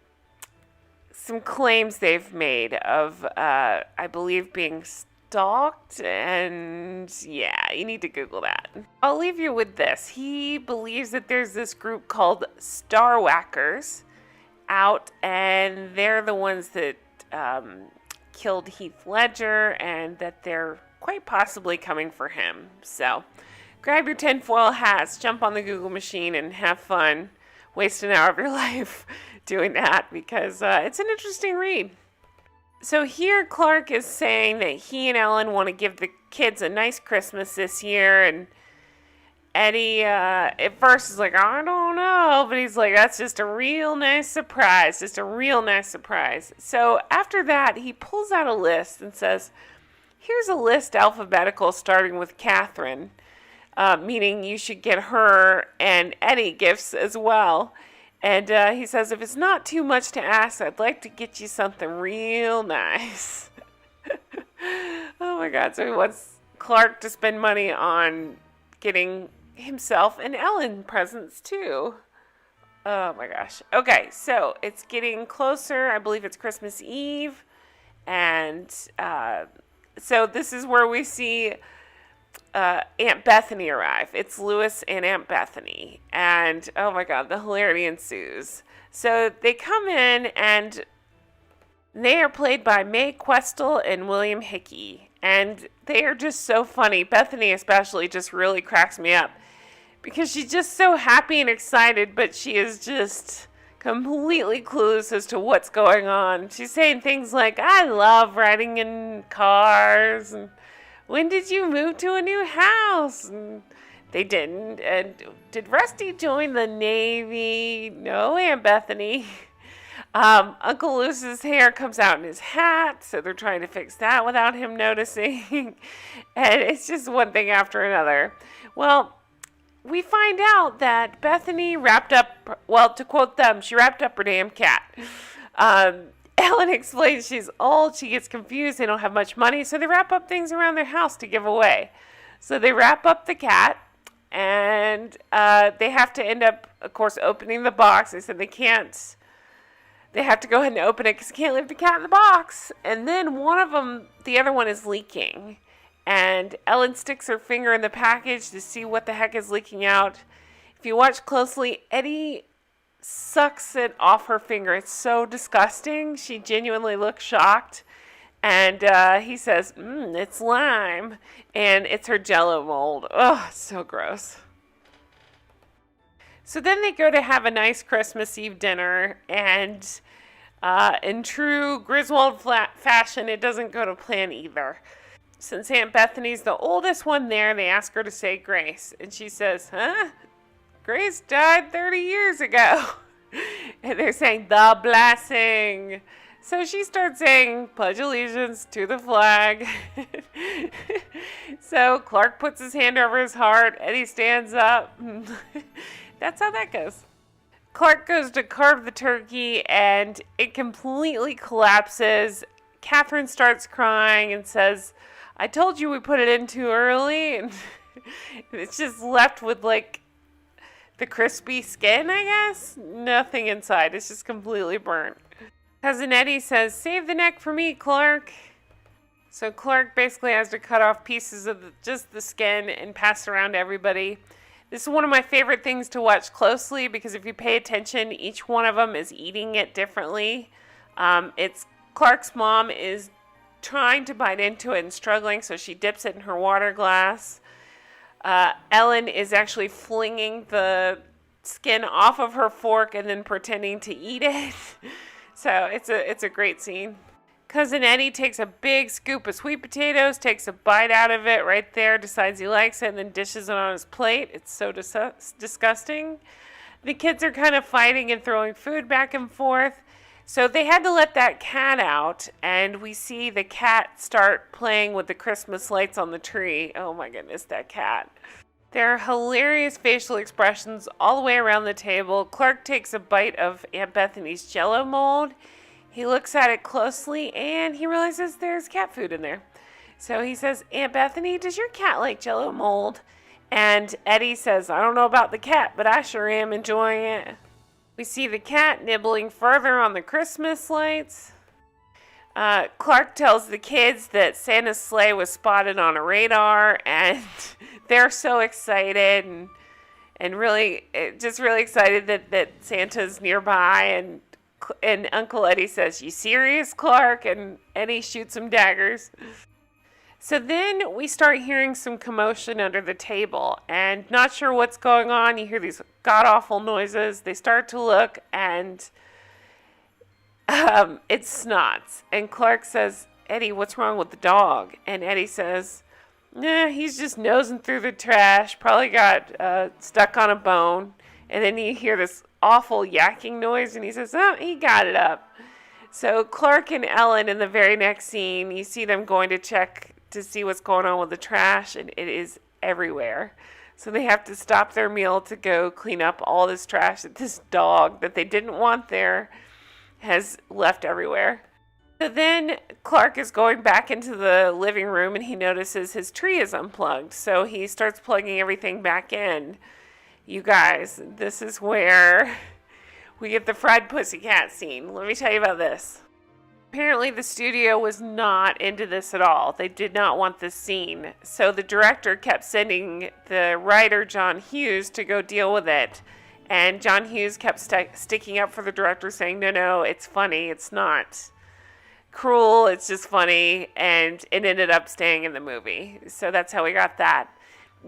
claims they've made of, I believe, being stalked, and you need to Google that. I'll leave you with this. He believes that there's this group called Star Whackers out, and they're the ones that killed Heath Ledger, and that they're quite possibly coming for him. So grab your tinfoil hats, jump on the Google machine, and have fun. Waste an hour of your life doing that, because it's an interesting read. So here Clark is saying that he and Ellen want to give the kids a nice Christmas this year, and Eddie, at first is like, I don't know, but he's like, that's just a real nice surprise, just a real nice surprise. So after that, he pulls out a list and says, here's a list alphabetical starting with Catherine, meaning you should get her and Eddie gifts as well. And he says, if it's not too much to ask, I'd like to get you something real nice. Oh my God. So he wants Clark to spend money on getting himself and Ellen presents too. Oh my gosh. Okay, so it's getting closer. I believe it's Christmas Eve. And so this is where we see Aunt Bethany arrive. It's Louis and Aunt Bethany. And oh my God, the hilarity ensues. So they come in and they are played by Mae Questel and William Hickey. And they are just so funny. Bethany especially just really cracks me up because she's just so happy and excited, but she is just completely clueless as to what's going on. She's saying things like, I love riding in cars, and when did you move to a new house? And they didn't. And did Rusty join the Navy? No, Aunt Bethany. Uncle Luce's hair comes out in his hat, so they're trying to fix that without him noticing. And it's just one thing after another. Well, we find out that Bethany wrapped up, well, to quote them, she wrapped up her damn cat. Ellen explains she's old, she gets confused, they don't have much money, so they wrap up things around their house to give away. So they wrap up the cat, and they have to end up, of course, opening the box. They said they have to go ahead and open it because they can't leave the cat in the box. And then the other one is leaking. And Ellen sticks her finger in the package to see what the heck is leaking out. If you watch closely, Eddie sucks it off her finger. It's so disgusting. She genuinely looks shocked. And he says, it's lime. And it's her Jell-O mold. Oh, it's so gross. So then they go to have a nice Christmas Eve dinner. And in true Griswold fashion, it doesn't go to plan either. Since Aunt Bethany's the oldest one there, they ask her to say grace. And she says, huh? Grace died 30 years ago. And they're saying, the blessing. So she starts saying, pledge allegiance to the flag. So Clark puts his hand over his heart. Eddie stands up. That's how that goes. Clark goes to carve the turkey, and it completely collapses. Catherine starts crying and says, I told you we put it in too early. And it's just left with like the crispy skin, I guess. Nothing inside. It's just completely burnt. Cousin Eddie says, save the neck for me, Clark. So Clark basically has to cut off pieces of just the skin and pass it around to everybody. This is one of my favorite things to watch closely because if you pay attention, each one of them is eating it differently. It's Clark's mom is trying to bite into it and struggling, so she dips it in her water glass. Ellen is actually flinging the skin off of her fork and then pretending to eat it. So it's a great scene. Cousin Eddie takes a big scoop of sweet potatoes, takes a bite out of it right there, decides he likes it, and then dishes it on his plate. It's so disgusting. The kids are kind of fighting and throwing food back and forth. So they had to let that cat out, and we see the cat start playing with the Christmas lights on the tree. Oh my goodness, that cat. There are hilarious facial expressions all the way around the table. Clark takes a bite of Aunt Bethany's Jell-O mold. He looks at it closely, and he realizes there's cat food in there. So he says, Aunt Bethany, does your cat like Jell-O mold? And Eddie says, I don't know about the cat, but I sure am enjoying it. We see the cat nibbling further on the Christmas lights. Clark tells the kids that Santa's sleigh was spotted on a radar, and they're so excited and really excited that Santa's nearby. And Uncle Eddie says, you serious, Clark? And Eddie shoots some daggers. So then we start hearing some commotion under the table, and not sure what's going on. You hear these god-awful noises. They start to look, and it's Snots. And Clark says, Eddie, what's wrong with the dog? And Eddie says, Nah, he's just nosing through the trash. Probably got stuck on a bone. And then you hear this awful yakking noise, and he says, oh, he got it up. So Clark and Ellen in the very next scene, you see them going to check to see what's going on with the trash, and it is everywhere. So they have to stop their meal to go clean up all this trash that this dog that they didn't want there has left everywhere. So then Clark is going back into the living room, and he notices his tree is unplugged. So he starts plugging everything back in. You guys, this is where we get the fried pussycat scene. Let me tell you about this. Apparently the studio was not into this at all. They did not want this scene. So the director kept sending the writer, John Hughes, to go deal with it. And John Hughes kept sticking up for the director, saying, no, it's funny. It's not cruel. It's just funny. And it ended up staying in the movie. So that's how we got that.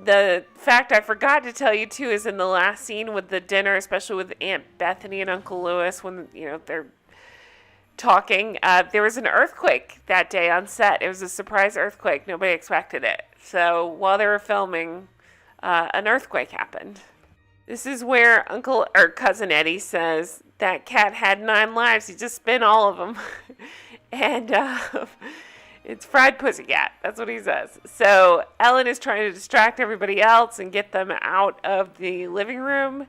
The fact I forgot to tell you, too, is in the last scene with the dinner, especially with Aunt Bethany and Uncle Lewis, when, they're talking, there was an earthquake that day on set. It was a surprise earthquake. Nobody expected it. So while they were filming, an earthquake happened. This is where Cousin Eddie says that cat had 9 lives. He just spent all of them. And it's fried pussycat. That's what he says. So Ellen is trying to distract everybody else and get them out of the living room.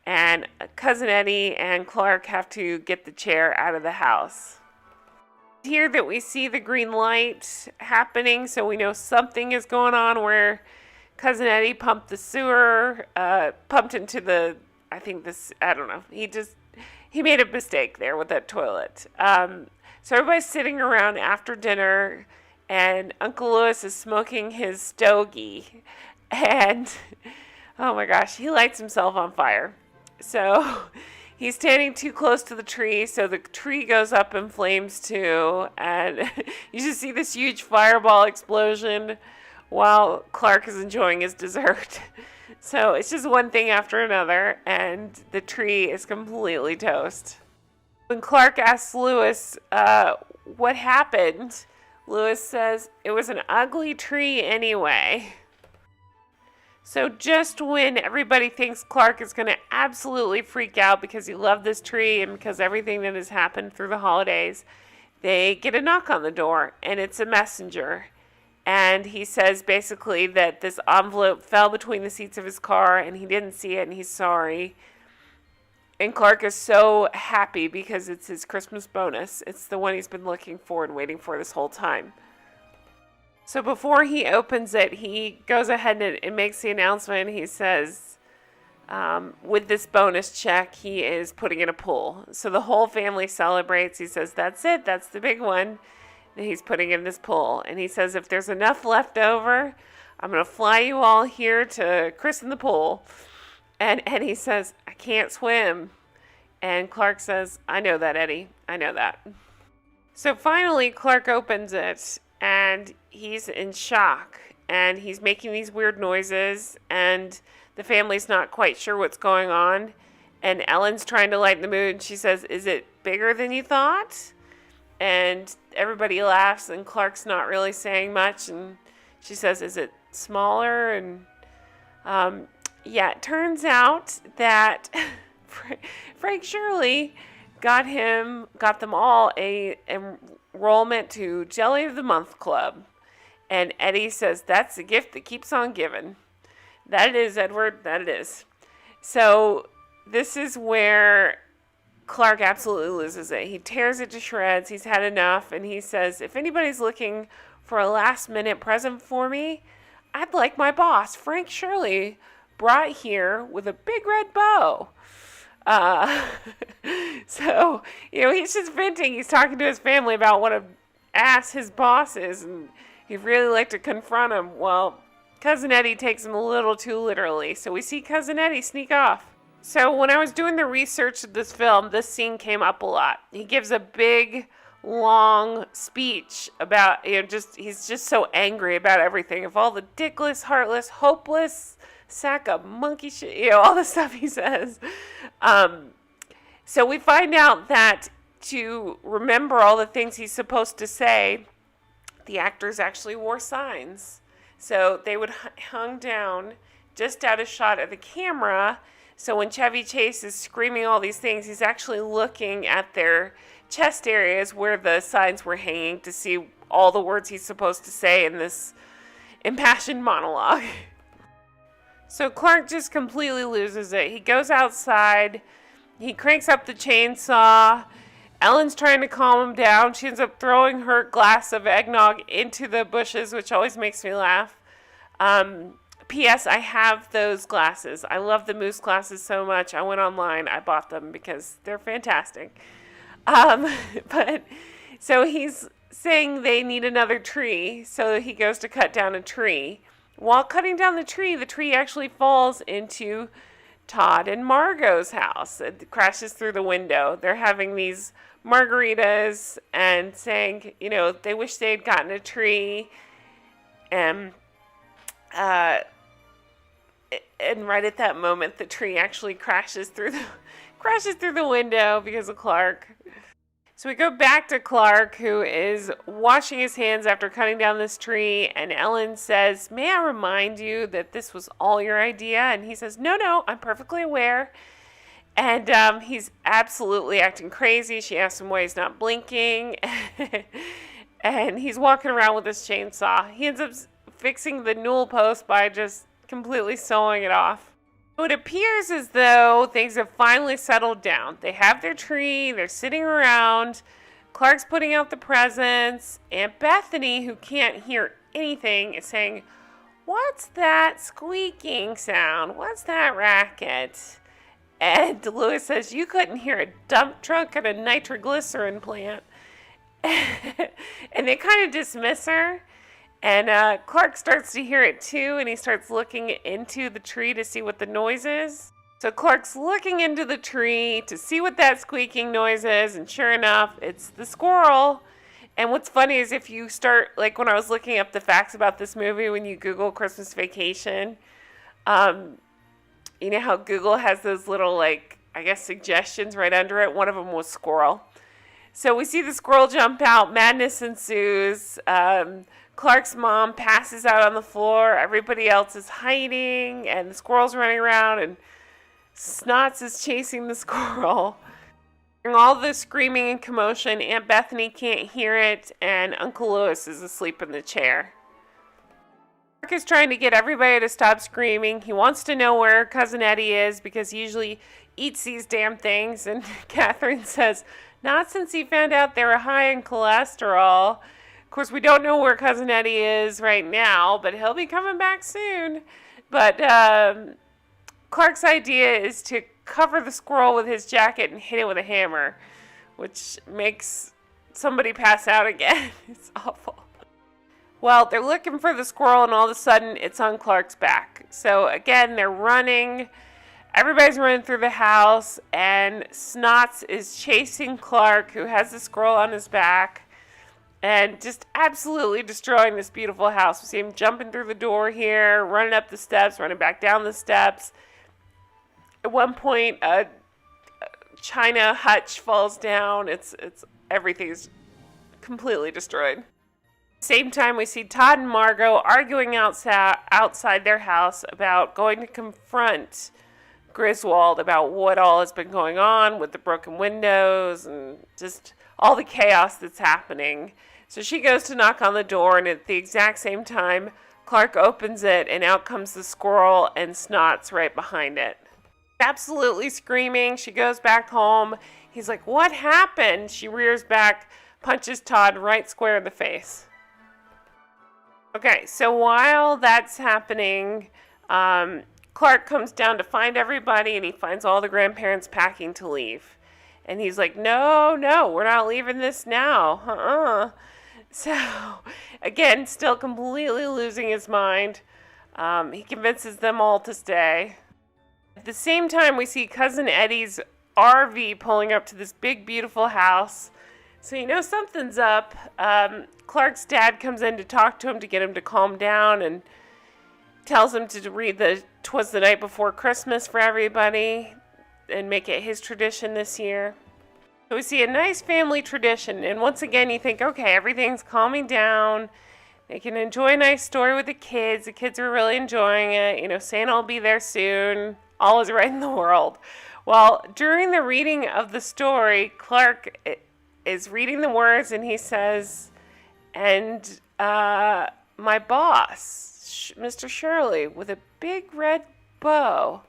And Cousin Eddie and Clark have to get the chair out of the house. Here that we see the green light happening, so we know something is going on where Cousin Eddie pumped the sewer, pumped into the, I don't know. He made a mistake there with that toilet. So everybody's sitting around after dinner, and Uncle Lewis is smoking his stogie. And, oh my gosh, he lights himself on fire. So he's standing too close to the tree, so the tree goes up in flames too, and you just see this huge fireball explosion while Clark is enjoying his dessert. So it's just one thing after another, and the tree is completely toast. When Clark asks Lewis what happened, Lewis says, it was an ugly tree anyway. So just when everybody thinks Clark is going to absolutely freak out because he loved this tree and because everything that has happened through the holidays, they get a knock on the door, and it's a messenger. And he says basically that this envelope fell between the seats of his car and he didn't see it and he's sorry. And Clark is so happy because it's his Christmas bonus. It's the one he's been looking for and waiting for this whole time. So before he opens it, he goes ahead and makes the announcement. He says, with this bonus check, he is putting in a pool. So the whole family celebrates. He says, that's it. That's the big one. And he's putting in this pool. And he says, if there's enough left over, I'm going to fly you all here to christen the pool. And Eddie says, I can't swim. And Clark says, I know that, Eddie. I know that. So finally, Clark opens it. And he's in shock, and he's making these weird noises, and the family's not quite sure what's going on. And Ellen's trying to lighten the mood, and she says, is it bigger than you thought? And everybody laughs, and Clark's not really saying much, and she says, is it smaller? And it turns out that Frank Shirley got them all a enrollment to Jelly of the Month Club. And Eddie says, that's the gift that keeps on giving. That it is, Edward, that it is. So this is where Clark absolutely loses it. He tears it to shreds. He's had enough. And he says, if anybody's looking for a last-minute present for me, I'd like my boss, Frank Shirley, brought here with a big red bow. So, he's just venting. He's talking to his family about what an ass his boss is, and he'd really like to confront him. Well, Cousin Eddie takes him a little too literally, so we see Cousin Eddie sneak off. So when I was doing the research of this film, this scene came up a lot. He gives a big, long speech about, he's just so angry about everything, of all the dickless, heartless, hopeless sack of monkey shit, all the stuff he says. So we find out that to remember all the things he's supposed to say, the actors actually wore signs So they would hung down just out of shot of the camera. So when Chevy Chase is screaming all these things, he's actually looking at their chest areas where the signs were hanging to see all the words he's supposed to say in this impassioned monologue. So Clark just completely loses it. He goes outside. He cranks up the chainsaw. Ellen's trying to calm him down. She ends up throwing her glass of eggnog into the bushes, which always makes me laugh. P.S. I have those glasses. I love the moose glasses so much. I went online. I bought them because they're fantastic. But so he's saying they need another tree. So he goes to cut down a tree. While cutting down the tree actually falls into Todd and Margo's house. It crashes through the window. They're having these margaritas and saying, they wish they had gotten a tree. And right at that moment, the tree actually crashes through the window because of Clark. So we go back to Clark, who is washing his hands after cutting down this tree, and Ellen says, "May I remind you that this was all your idea?" And he says, No, I'm perfectly aware. And he's absolutely acting crazy. She asks him why he's not blinking, and he's walking around with his chainsaw. He ends up fixing the newel post by just completely sawing it off. It appears as though things have finally settled down. They have their tree, they're sitting around, Clark's putting out the presents. Aunt Bethany, who can't hear anything, is saying, "What's that squeaking sound? What's that racket?" And Lewis says, "You couldn't hear a dump truck at a nitroglycerin plant." And they kind of dismiss her. And Clark starts to hear it too, and he starts looking into the tree to see what the noise is. So Clark's looking into the tree to see what that squeaking noise is, and sure enough, it's the squirrel. And what's funny is if you start, like when I was looking up the facts about this movie, when you Google Christmas Vacation, you know how Google has those little, suggestions right under it? One of them was squirrel. So we see the squirrel jump out, madness ensues. Clark's mom passes out on the floor. Everybody else is hiding, and the squirrel's running around, and Snots is chasing the squirrel. And all the screaming and commotion, Aunt Bethany can't hear it, and Uncle Lewis is asleep in the chair. Clark is trying to get everybody to stop screaming. He wants to know where Cousin Eddie is because he usually eats these damn things. And Catherine says, "Not since he found out they were high in cholesterol." Of course, we don't know where Cousin Eddie is right now, but he'll be coming back soon. But Clark's idea is to cover the squirrel with his jacket and hit it with a hammer, which makes somebody pass out again. It's awful. Well, they're looking for the squirrel, and all of a sudden, it's on Clark's back. So again, they're running. Everybody's running through the house, and Snots is chasing Clark, who has the squirrel on his back, and just absolutely destroying this beautiful house. We see him jumping through the door here, running up the steps, running back down the steps. At one point, a china hutch falls down. It's everything is completely destroyed. Same time, we see Todd and Margo arguing outside their house about going to confront Griswold about what all has been going on with the broken windows and just all the chaos that's happening. So she goes to knock on the door, and at the exact same time, Clark opens it, and out comes the squirrel and Snots right behind it. Absolutely screaming. She goes back home. He's like, "What happened?" She rears back, punches Todd right square in the face. Okay, so while that's happening, Clark comes down to find everybody, and he finds all the grandparents packing to leave. And he's like, no, we're not leaving this now. So, again, still completely losing his mind. He convinces them all to stay. At the same time, we see Cousin Eddie's RV pulling up to this big, beautiful house. So you know something's up. Clark's dad comes in to talk to him to get him to calm down and tells him to read the "'Twas the Night Before Christmas" for everybody and make it his tradition this year. So we see a nice family tradition, and once again you think, okay, everything's calming down. They can enjoy a nice story with the kids. The kids are really enjoying it. Santa will be there soon. All is right in the world. Well, during the reading of the story, Clark is reading the words and he says, and my boss, Mr. Shirley, with a big red bow.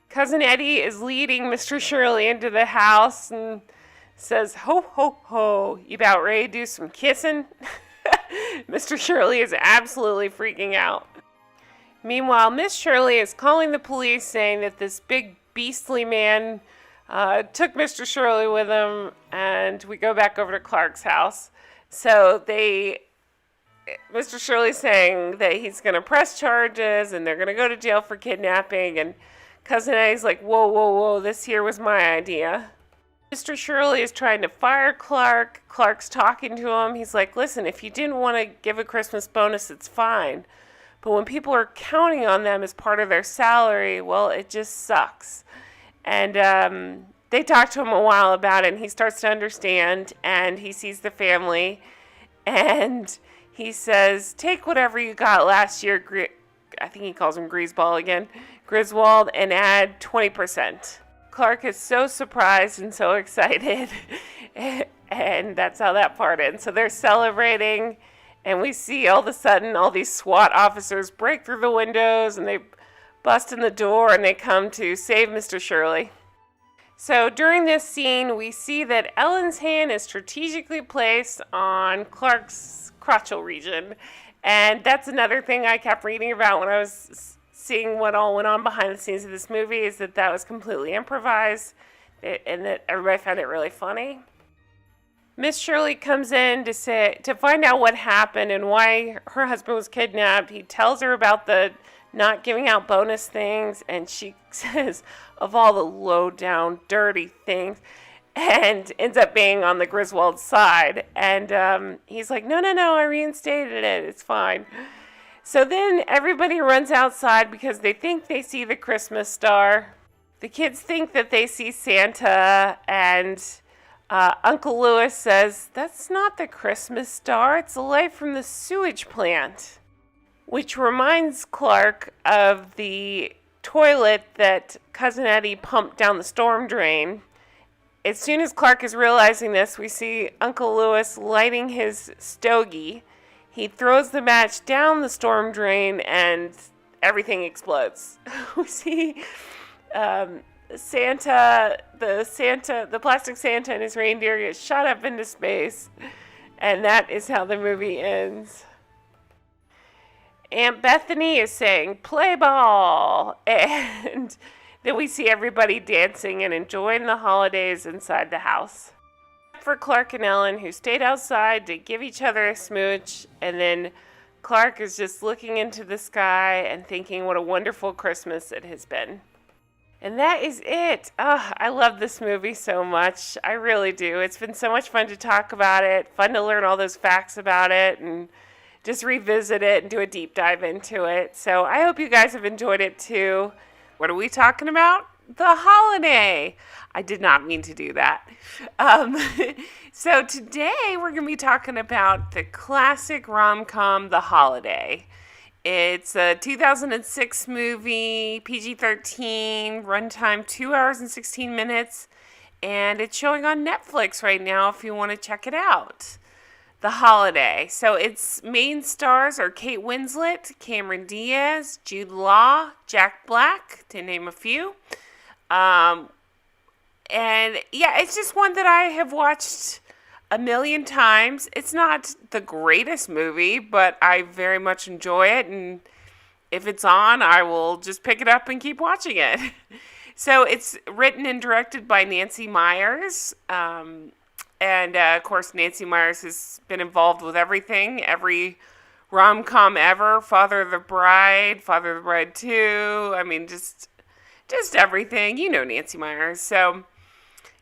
Cousin Eddie is leading Mr. Shirley into the house and says, ho, ho, ho, you about ready to do some kissing? Mr. Shirley is absolutely freaking out. Meanwhile, Miss Shirley is calling the police saying that this big beastly man took Mr. Shirley with him, and we go back over to Clark's house. So Mr. Shirley's saying that he's going to press charges and they're going to go to jail for kidnapping, and Cousin Eddie's like, whoa, whoa, whoa, this here was my idea. Mr. Shirley is trying to fire Clark. Clark's talking to him. He's like, listen, if you didn't want to give a Christmas bonus, it's fine. But when people are counting on them as part of their salary, well, it just sucks. And they talk to him a while about it, and he starts to understand, and he sees the family, and he says, take whatever you got last year, I think he calls him Griswold again, Griswold, and add 20%. Clark is so surprised and so excited, and that's how that part ends. So they're celebrating, and we see all of a sudden all these SWAT officers break through the windows, and they bust in the door, and they come to save Mr. Shirley. So during this scene, we see that Ellen's hand is strategically placed on Clark's crotchal region, and that's another thing I kept reading about when I was seeing what all went on behind the scenes of this movie, is that was completely improvised, and that everybody found it really funny. Miss Shirley comes in to find out what happened and why her husband was kidnapped. He tells her about the not giving out bonus things, and she says, of all the low down dirty things, and ends up being on the Griswold side. And he's like, no, I reinstated it, it's fine. So then everybody runs outside because they think they see the Christmas star. The kids think that they see Santa, and Uncle Lewis says, that's not the Christmas star, it's a light from the sewage plant. Which reminds Clark of the toilet that Cousin Eddie pumped down the storm drain. As soon as Clark is realizing this, we see Uncle Lewis lighting his stogie. He throws the match down the storm drain, and everything explodes. We see the plastic Santa and his reindeer get shot up into space, and that is how the movie ends. Aunt Bethany is saying, play ball, and then we see everybody dancing and enjoying the holidays inside the house. For Clark and Ellen, who stayed outside to give each other a smooch, and then Clark is just looking into the sky and thinking what a wonderful Christmas it has been. And that is it. I love this movie so much. I really do. It's been so much fun to talk about it, fun to learn all those facts about it, and just revisit it and do a deep dive into it. So I hope you guys have enjoyed it too. What are we talking about? The holiday. I did not mean to do that. So today we're going to be talking about the classic rom-com, The Holiday. It's a 2006 movie, PG-13, runtime 2 hours and 16 minutes, and it's showing on Netflix right now if you want to check it out. The Holiday. So its main stars are Kate Winslet, Cameron Diaz, Jude Law, Jack Black, to name a few. And yeah, it's just one that I have watched a million times. It's not the greatest movie, but I very much enjoy it, and if it's on, I will just pick it up and keep watching it. So it's written and directed by Nancy Meyers, and of course Nancy Meyers has been involved with everything, every rom-com ever, Father of the Bride 2, I mean, just everything. You know Nancy Meyers. So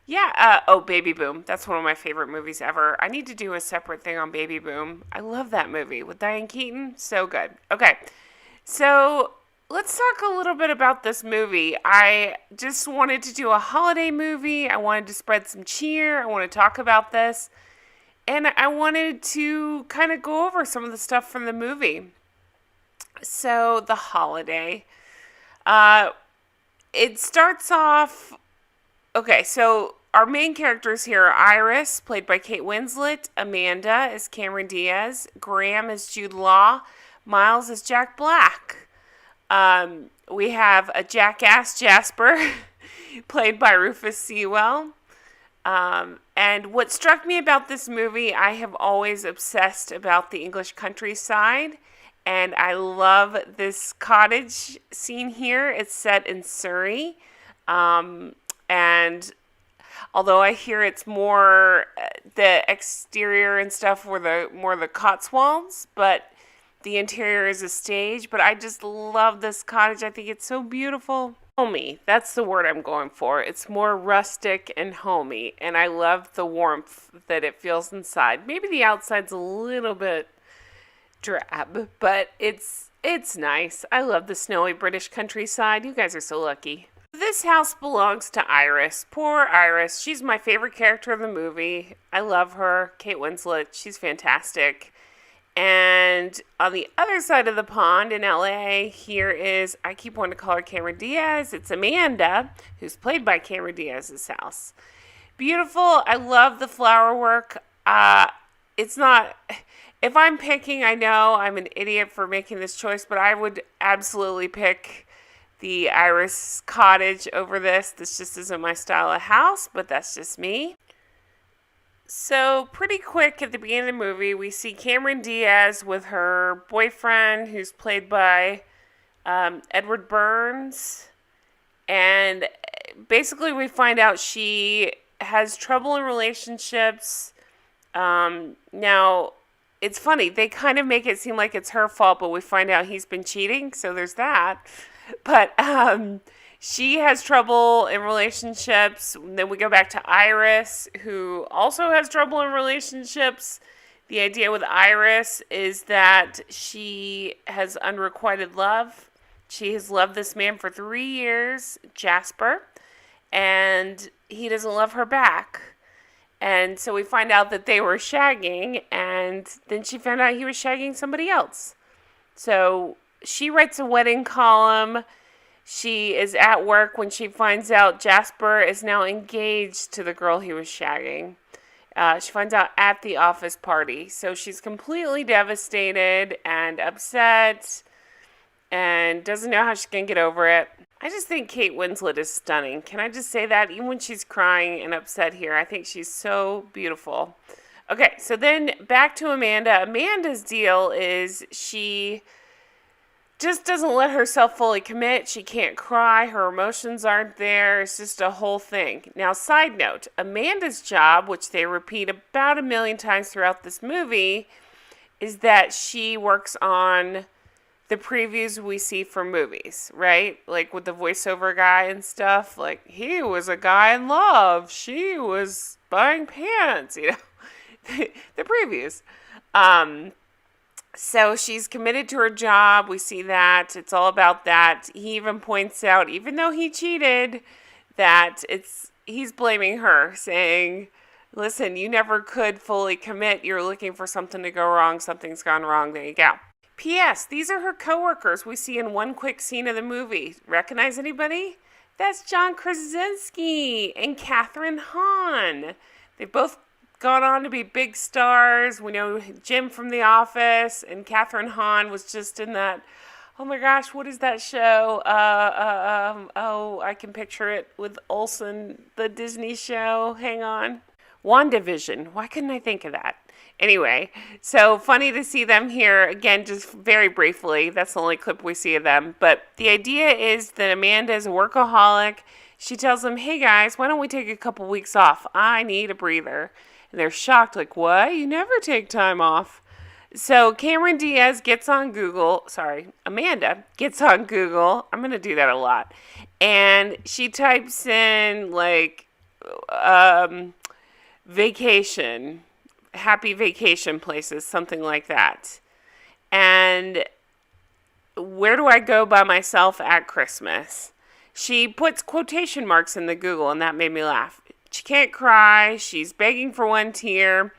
yeah, Baby Boom. That's one of my favorite movies ever. I need to do a separate thing on Baby Boom. I love that movie with Diane Keaton. So good. Okay, so let's talk a little bit about this movie. I just wanted to do a holiday movie. I wanted to spread some cheer. I want to talk about this. And I wanted to kind of go over some of the stuff from the movie. So, the holiday. It starts off. Okay, so our main characters here are Iris, played by Kate Winslet, Amanda is Cameron Diaz, Graham is Jude Law, Miles is Jack Black. We have a jackass Jasper, played by Rufus Sewell. And what struck me about this movie, I have always obsessed about the English countryside. And I love this cottage scene here. It's set in Surrey. And although I hear it's more the exterior and stuff were more the Cotswolds, but the interior is a stage. But I just love this cottage. I think it's so beautiful. Homey, that's the word I'm going for. It's more rustic and homey, and I love the warmth that it feels inside. Maybe the outside's a little bit drab, but it's nice. I love the snowy British countryside. You guys are so lucky. This house belongs to Iris. Poor Iris. She's my favorite character of the movie. I love her. Kate Winslet. She's fantastic. And on the other side of the pond in LA, here is, I keep wanting to call her Cameron Diaz. It's Amanda, who's played by Cameron Diaz's house. Beautiful. I love the flower work. It's not, if I'm picking, I know I'm an idiot for making this choice, but I would absolutely pick the Iris cottage over this. This just isn't my style of house, but that's just me. So pretty quick at the beginning of the movie, we see Cameron Diaz with her boyfriend, who's played by Edward Burns. And basically we find out she has trouble in relationships. Now, it's funny. They kind of make it seem like it's her fault, but we find out he's been cheating. So there's that. But she has trouble in relationships. Then we go back to Iris, who also has trouble in relationships. The idea with Iris is that she has unrequited love. She has loved this man for 3 years, Jasper, and he doesn't love her back. And so we find out that they were shagging, and then she found out he was shagging somebody else. So she writes a wedding column. She is at work when she finds out Jasper is now engaged to the girl he was shagging. She finds out at the office party. So she's completely devastated and upset and doesn't know how she's going to get over it. I just think Kate Winslet is stunning. Can I just say that? Even when she's crying and upset here, I think she's so beautiful. Okay, so then back to Amanda. Amanda's deal is she just doesn't let herself fully commit. She can't cry. Her emotions aren't there. It's just a whole thing. Now, side note, Amanda's job, which they repeat about 1 million times throughout this movie, is that she works on the previews we see for movies, right? Like with the voiceover guy and stuff. Like, he was a guy in love. She was buying pants, you know. The previews. So she's committed to her job. We see that. It's all about that. He even points out, even though he cheated, that he's blaming her, saying, listen, you never could fully commit. You're looking for something to go wrong. Something's gone wrong. There you go. P.S. These are her coworkers we see in one quick scene of the movie. Recognize anybody? That's John Krasinski and Catherine Hahn. They both gone on to be big stars. We know Jim from The Office, and Catherine Hahn was just in that, oh my gosh, what is that show? I can picture it with Olsen, the Disney show. Hang on. WandaVision. Why couldn't I think of that? Anyway, so funny to see them here. Again, just very briefly. That's the only clip we see of them. But the idea is that Amanda is a workaholic. She tells them, hey guys, why don't we take a couple weeks off? I need a breather. And they're shocked, like, what? You never take time off. So Cameron Diaz gets on Google. Sorry, Amanda gets on Google. I'm going to do that a lot. And she types in, like, vacation, happy vacation places, something like that. And where do I go by myself at Christmas? She puts quotation marks in the Google, and that made me laugh. She can't cry. She's begging for one tear.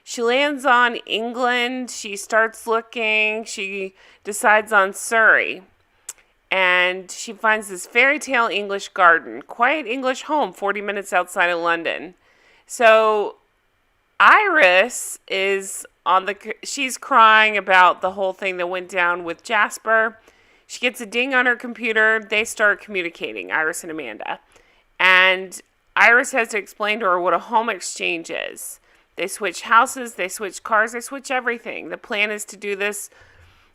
She lands on England. She starts looking. She decides on Surrey. And she finds this fairy tale English garden, quiet English home 40 minutes outside of London. So Iris is she's crying about the whole thing that went down with Jasper. She gets a ding on her computer. They start communicating, Iris and Amanda. And Iris has to explain to her what a home exchange is. They switch houses, they switch cars, they switch everything. The plan is to do this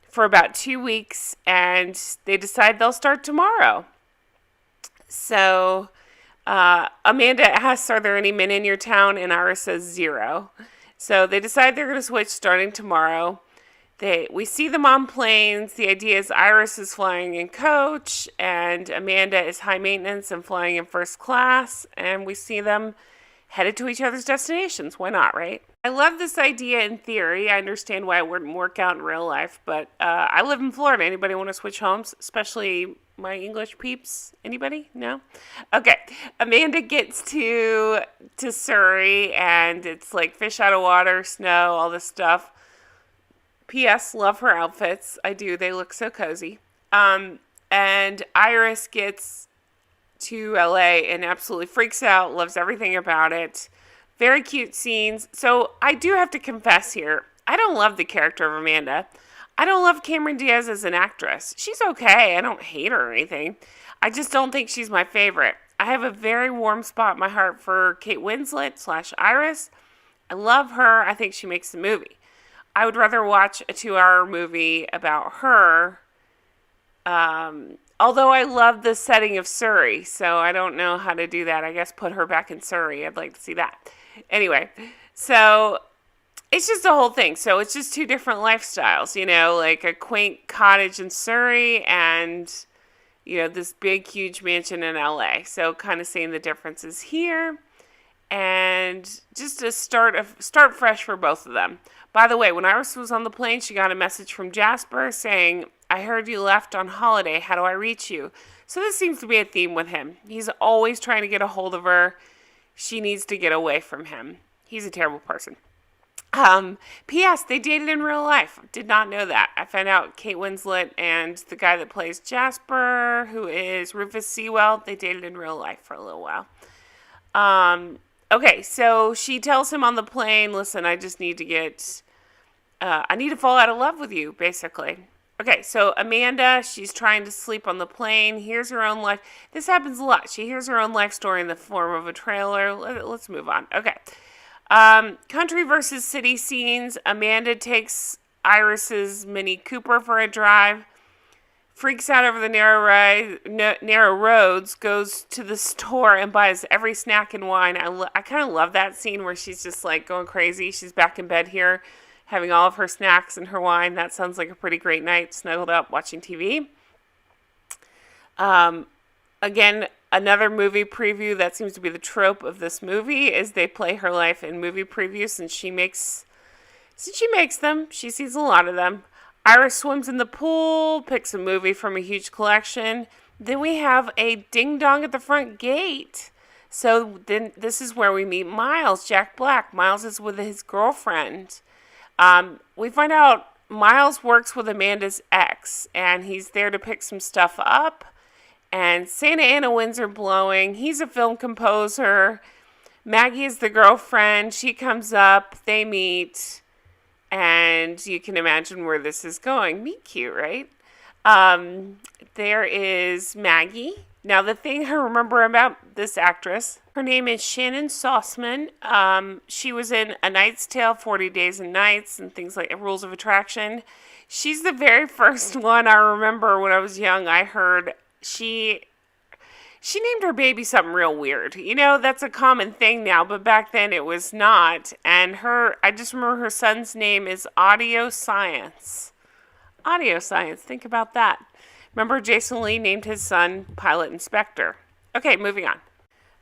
for about 2 weeks, and they decide they'll start tomorrow. So Amanda asks, are there any men in your town? And Iris says 0. So they decide they're going to switch starting tomorrow. We see them on planes. The idea is Iris is flying in coach, and Amanda is high maintenance and flying in first class. And we see them headed to each other's destinations. Why not, right? I love this idea in theory. I understand why it wouldn't work out in real life, but I live in Florida. Anybody want to switch homes? Especially my English peeps? Anybody? No? Okay. Amanda gets to Surrey, and it's like fish out of water, snow, all this stuff. P.S. Love her outfits. I do. They look so cozy. And Iris gets to LA and absolutely freaks out, loves everything about it. Very cute scenes. So I do have to confess here, I don't love the character of Amanda. I don't love Cameron Diaz as an actress. She's okay. I don't hate her or anything. I just don't think she's my favorite. I have a very warm spot in my heart for Kate Winslet / Iris. I love her. I think she makes the movie. I would rather watch a 2-hour movie about her. Although I love the setting of Surrey, so I don't know how to do that. I guess put her back in Surrey. I'd like to see that. Anyway, so it's just a whole thing. So it's just 2 different lifestyles, like a quaint cottage in Surrey and, this big, huge mansion in LA. So kind of seeing the differences here. And just to start fresh for both of them. By the way, when Iris was on the plane, she got a message from Jasper saying, I heard you left on holiday. How do I reach you? So this seems to be a theme with him. He's always trying to get a hold of her. She needs to get away from him. He's a terrible person. P.S. They dated in real life. Did not know that. I found out Kate Winslet and the guy that plays Jasper, who is Rufus Sewell, they dated in real life for a little while. Okay, so she tells him on the plane, listen, I just need to I need to fall out of love with you, basically. Okay, so Amanda, she's trying to sleep on the plane, hears her own life. This happens a lot. She hears her own life story in the form of a trailer. Let's move on. Okay. Country versus city scenes. Amanda takes Iris's Mini Cooper for a drive, freaks out over the narrow roads, goes to the store and buys every snack and wine. I kind of love that scene where she's just like going crazy. She's back in bed here, having all of her snacks and her wine. That sounds like a pretty great night, snuggled up, watching TV. Again, another movie preview. That seems to be the trope of this movie, is they play her life in movie previews, and she makes them. She sees a lot of them. Iris swims in the pool, picks a movie from a huge collection. Then we have a ding-dong at the front gate. So then this is where we meet Miles, Jack Black. Miles is with his girlfriend. We find out Miles works with Amanda's ex, and he's there to pick some stuff up. And Santa Ana winds are blowing. He's a film composer. Maggie is the girlfriend. She comes up. They meet. And you can imagine where this is going. Meet cute, right? There is Maggie. Now, the thing I remember about this actress, her name is Shannon Sauceman. She was in A Knight's Tale, 40 Days and Nights, and things like Rules of Attraction. She's the very first one I remember when I was young. I heard she named her baby something real weird. That's a common thing now, but back then it was not. And I just remember her son's name is Audio Science. Audio Science, think about that. Remember Jason Lee named his son Pilot Inspector. Okay, moving on.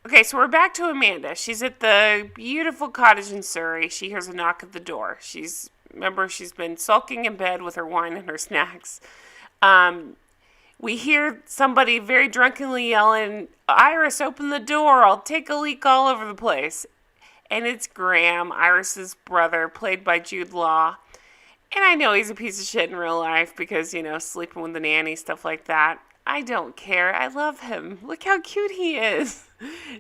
Okay, so we're back to Amanda. She's at the beautiful cottage in Surrey. She hears a knock at the door. She's been sulking in bed with her wine and her snacks. We hear somebody very drunkenly yelling, Iris, open the door. I'll take a leak all over the place. And it's Graham, Iris's brother, played by Jude Law. And I know he's a piece of shit in real life because, sleeping with the nanny, stuff like that. I don't care. I love him. Look how cute he is.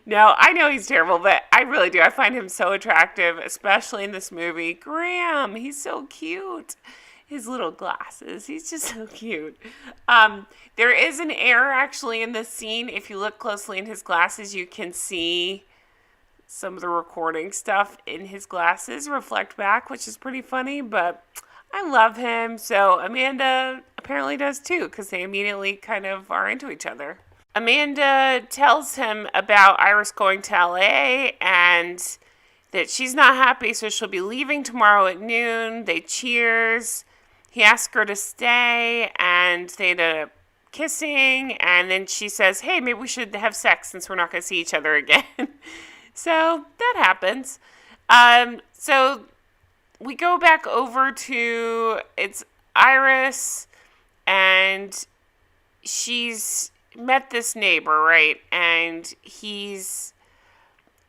No, I know he's terrible, but I really do. I find him so attractive, especially in this movie. Graham, he's so cute. His little glasses, he's just so cute. There is an error actually in this scene. If you look closely in his glasses, you can see some of the recording stuff in his glasses reflect back, which is pretty funny, but I love him. So Amanda apparently does too, because they immediately kind of are into each other. Amanda tells him about Iris going to LA and that she's not happy, so she'll be leaving tomorrow at noon. They cheers. He asks her to stay, and they end up kissing. And then she says, hey, maybe we should have sex since we're not going to see each other again. So that happens. So we go back over to, it's Iris, and she's met this neighbor, right? And he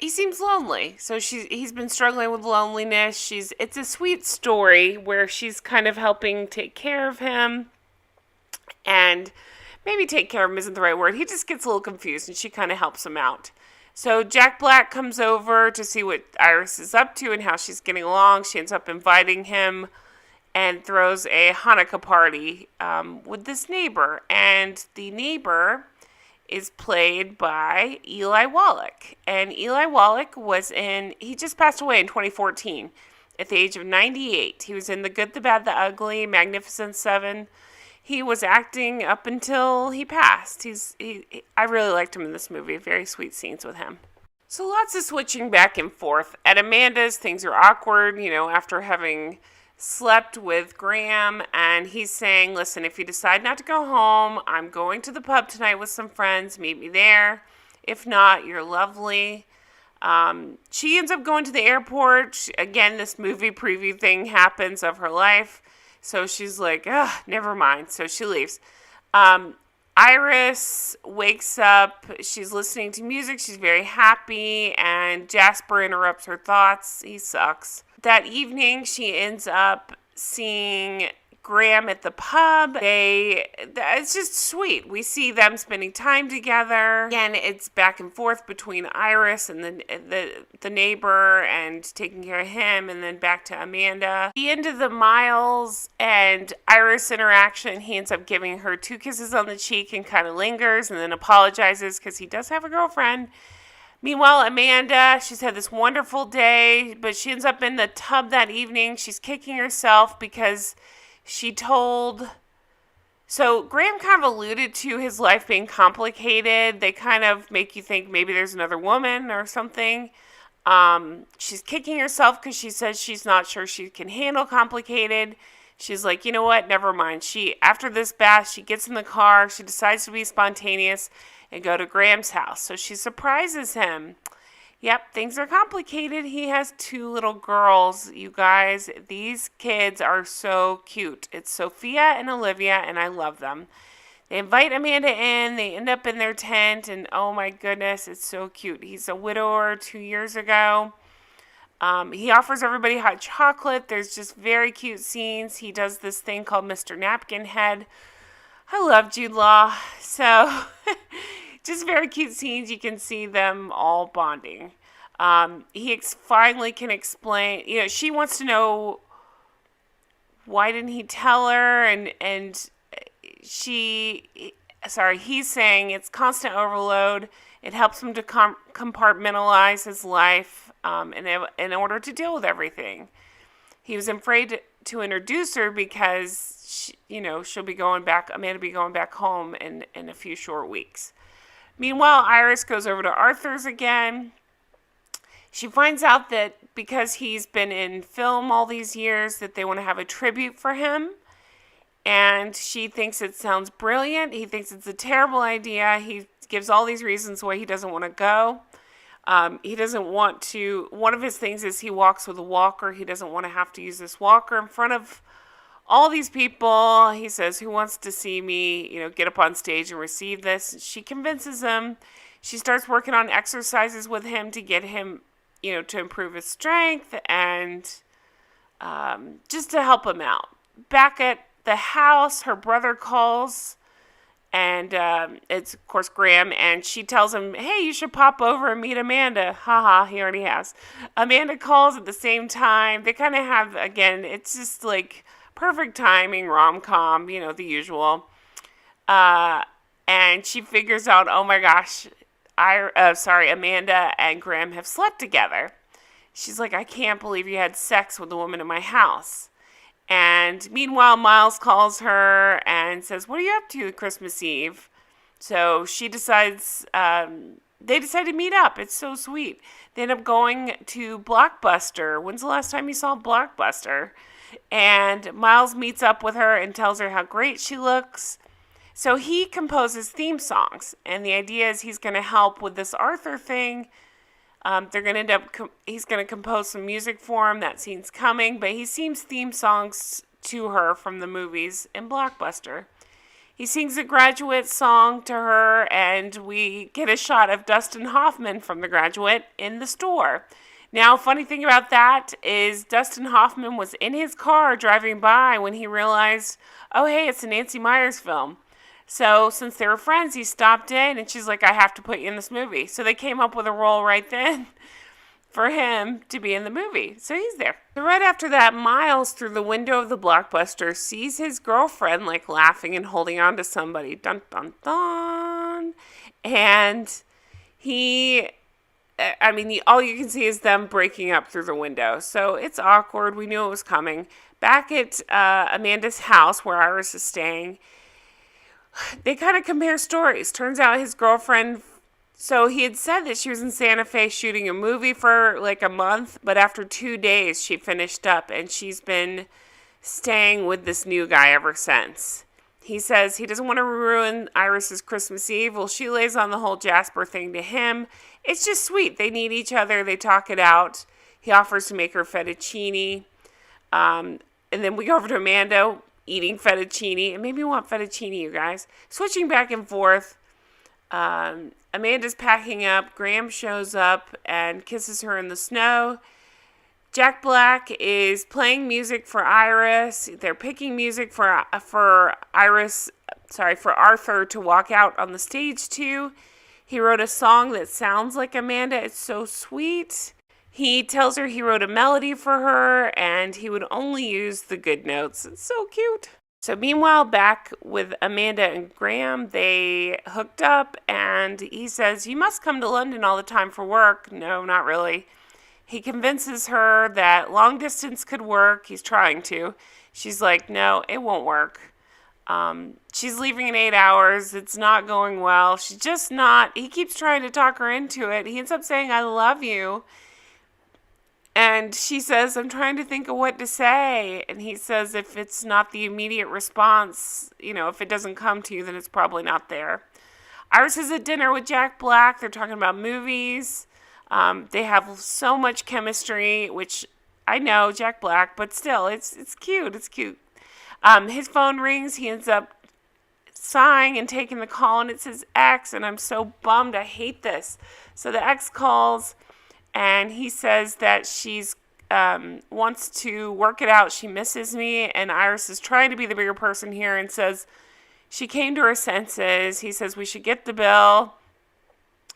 seems lonely. So he's been struggling with loneliness. It's a sweet story where she's kind of helping take care of him. And maybe take care of him isn't the right word. He just gets a little confused and she kind of helps him out. So Jack Black comes over to see what Iris is up to and how she's getting along. She ends up inviting him and throws a Hanukkah party with this neighbor. And the neighbor is played by Eli Wallach. And Eli Wallach he just passed away in 2014 at the age of 98. He was in The Good, the Bad, the Ugly, Magnificent Seven. He was acting up until he passed. I really liked him in this movie. Very sweet scenes with him. So lots of switching back and forth. At Amanda's, things are awkward, after having slept with Graham, and he's saying, listen, if you decide not to go home, I'm going to the pub tonight with some friends. Meet me there. If not, you're lovely. She ends up going to the airport. Again, this movie preview thing happens of her life. So she's like, never mind. So she leaves. Iris wakes up. She's listening to music. She's very happy. And Jasper interrupts her thoughts. He sucks. That evening, she ends up seeing Graham at the pub. It's just sweet. We see them spending time together. Again, it's back and forth between Iris and the neighbor and taking care of him, and then back to Amanda. The end of the Miles and Iris interaction, he ends up giving her 2 kisses on the cheek and kind of lingers and then apologizes because he does have a girlfriend. Meanwhile, Amanda, she's had this wonderful day, but she ends up in the tub that evening. She's kicking herself because so Graham kind of alluded to his life being complicated. They kind of make you think maybe there's another woman or something. She's kicking herself because she says she's not sure she can handle complicated. She's like, you know what? Never mind. After this bath, she gets in the car. She decides to be spontaneous and go to Graham's house. So she surprises him. Yep, things are complicated. He has 2 little girls, you guys. These kids are so cute. It's Sophia and Olivia, and I love them. They invite Amanda in. They end up in their tent, and oh my goodness, it's so cute. He's a widower 2 years ago. He offers everybody hot chocolate. There's just very cute scenes. He does this thing called Mr. Napkin Head. I love Jude Law. So just very cute scenes. You can see them all bonding. He finally can explain, she wants to know why didn't he tell her, and he's saying it's constant overload. It helps him to compartmentalize his life in order to deal with everything. He was afraid to introduce her because she'll be going back. Amanda will be going back home in a few short weeks. Meanwhile, Iris goes over to Arthur's again. She finds out that because he's been in film all these years, that they want to have a tribute for him. And she thinks it sounds brilliant. He thinks it's a terrible idea. He gives all these reasons why he doesn't want to go. He doesn't want to. One of his things is he walks with a walker. He doesn't want to have to use this walker in front of all these people. He says, who wants to see me, get up on stage and receive this? She convinces him. She starts working on exercises with him to get him to improve his strength and just to help him out. Back at the house, her brother calls, and it's, of course, Graham, and she tells him, hey, you should pop over and meet Amanda. Haha, he already has. Amanda calls at the same time. They kind of have, again, it's just like perfect timing, rom-com, the usual. And she figures out, oh my gosh, Amanda and Graham have slept together. She's like, I can't believe you had sex with a woman in my house. And meanwhile, Miles calls her and says, what are you up to Christmas Eve? So she decides, they decide to meet up. It's so sweet. They end up going to Blockbuster. When's the last time you saw Blockbuster? And Miles meets up with her and tells her how great she looks. So he composes theme songs. And the idea is he's going to help with this Arthur thing. They're going to end up, he's going to compose some music for him. That scene's coming, but he sings theme songs to her from the movies in Blockbuster. He sings a Graduate song to her, and we get a shot of Dustin Hoffman from The Graduate in the store. Now, funny thing about that is Dustin Hoffman was in his car driving by when he realized, oh, hey, it's a Nancy Meyers film. So since they were friends, he stopped in, and she's like, I have to put you in this movie. So they came up with a role right then for him to be in the movie. So he's there. So right after that, Miles, through the window of the Blockbuster, sees his girlfriend, like, laughing and holding on to somebody. Dun, dun, dun. And all you can see is them breaking up through the window. So it's awkward. We knew it was coming. Back at Amanda's house, where Iris is staying, they kind of compare stories. Turns out his girlfriend, so he had said that she was in Santa Fe shooting a movie for like a month, but after 2 days she finished up, and she's been staying with this new guy ever since. He says he doesn't want to ruin Iris's Christmas Eve. Well, she lays on the whole Jasper thing to him. It's just sweet. They need each other. They talk it out. He offers to make her fettuccine. And then we go over to Amanda eating fettuccine. It made me want fettuccine, you guys. Switching back and forth. Amanda's packing up. Graham shows up and kisses her in the snow. Jack Black is playing music for Iris. They're picking music for Arthur to walk out on the stage to. He wrote a song that sounds like Amanda. It's so sweet. He tells her he wrote a melody for her, and he would only use the good notes. It's so cute. So meanwhile, back with Amanda and Graham, they hooked up, and he says, you must come to London all the time for work. No, not really. He convinces her that long distance could work. He's trying to. She's like, no, it won't work. She's leaving in 8 hours. It's not going well. She's just not. He keeps trying to talk her into it. He ends up saying, I love you. And she says, I'm trying to think of what to say. And he says, if it's not the immediate response, if it doesn't come to you, then it's probably not there. Iris is at dinner with Jack Black. They're talking about movies. They have so much chemistry, which I know, Jack Black, but still, it's cute. It's cute. His phone rings. He ends up sighing and taking the call, and it's his ex, and I'm so bummed. I hate this. So the ex calls, and he says that she's wants to work it out. She misses me, and Iris is trying to be the bigger person here and says she came to her senses. He says we should get the bill.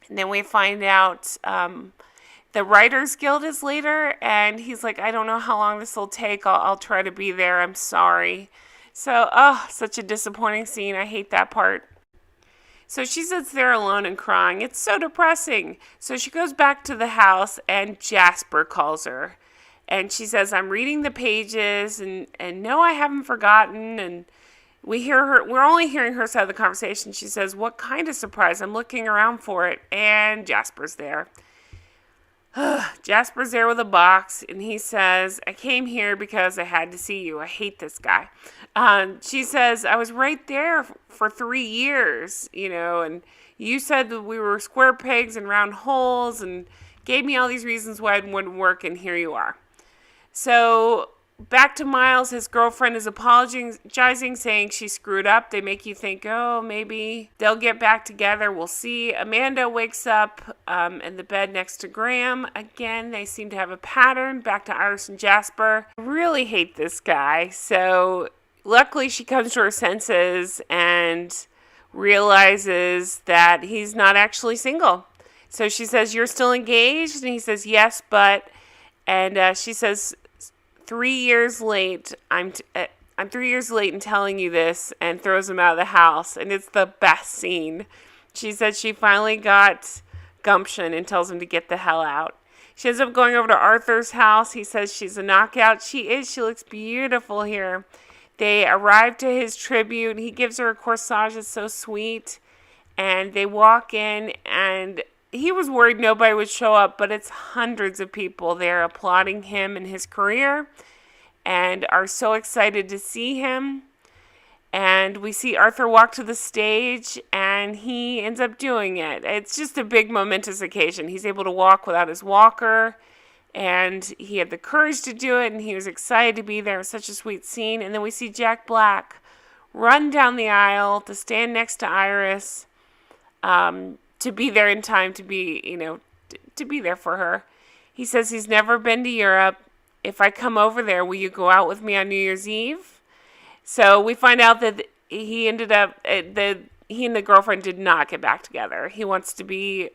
And then we find out the Writers Guild is later, and he's like, I don't know how long this will take. I'll try to be there. I'm sorry. So, such a disappointing scene. I hate that part. So she sits there alone and crying. It's so depressing. So she goes back to the house, and Jasper calls her. And she says, I'm reading the pages, and no, I haven't forgotten. And we're only hearing her side of the conversation. She says, what kind of surprise? I'm looking around for it. And Jasper's there. Jasper's there with a box, and he says, I came here because I had to see you. I hate this guy. She says, I was right there for 3 years, and you said that we were square pegs and round holes and gave me all these reasons why it wouldn't work, and here you are. So back to Miles, his girlfriend is apologizing, saying she screwed up. They make you think, oh, maybe they'll get back together. We'll see. Amanda wakes up in the bed next to Graham. Again, they seem to have a pattern. Back to Iris and Jasper. I really hate this guy. So luckily she comes to her senses and realizes that he's not actually single. So she says, you're still engaged? And he says, yes, but... And she says, 3 years late, I'm 3 years late in telling you this, and throws him out of the house. And it's the best scene. She said she finally got gumption and tells him to get the hell out. She ends up going over to Arthur's house. He says she's a knockout. She is. She looks beautiful here. They arrive to his tribute. He gives her a corsage. It's so sweet. And they walk in, and he was worried nobody would show up, but it's hundreds of people there applauding him and his career and are so excited to see him. And we see Arthur walk to the stage, and he ends up doing it. It's just a big momentous occasion. He's able to walk without his walker, and he had the courage to do it, and he was excited to be there. It was such a sweet scene. And then we see Jack Black run down the aisle to stand next to Iris, to be there in time to be, to be there for her. He says he's never been to Europe. If I come over there, will you go out with me on New Year's Eve? So we find out that he ended up, he and the girlfriend did not get back together. He wants to be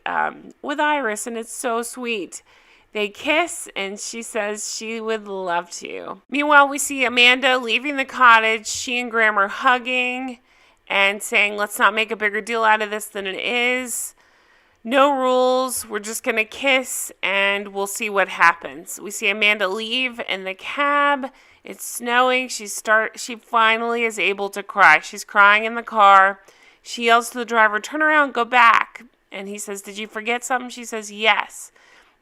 with Iris, and it's so sweet. They kiss, and she says she would love to. Meanwhile, we see Amanda leaving the cottage. She and Graham are hugging and saying, let's not make a bigger deal out of this than it is. No rules. We're just going to kiss, and we'll see what happens. We see Amanda leave in the cab. It's snowing. She finally is able to cry. She's crying in the car. She yells to the driver, turn around, go back. And he says, did you forget something? She says, yes.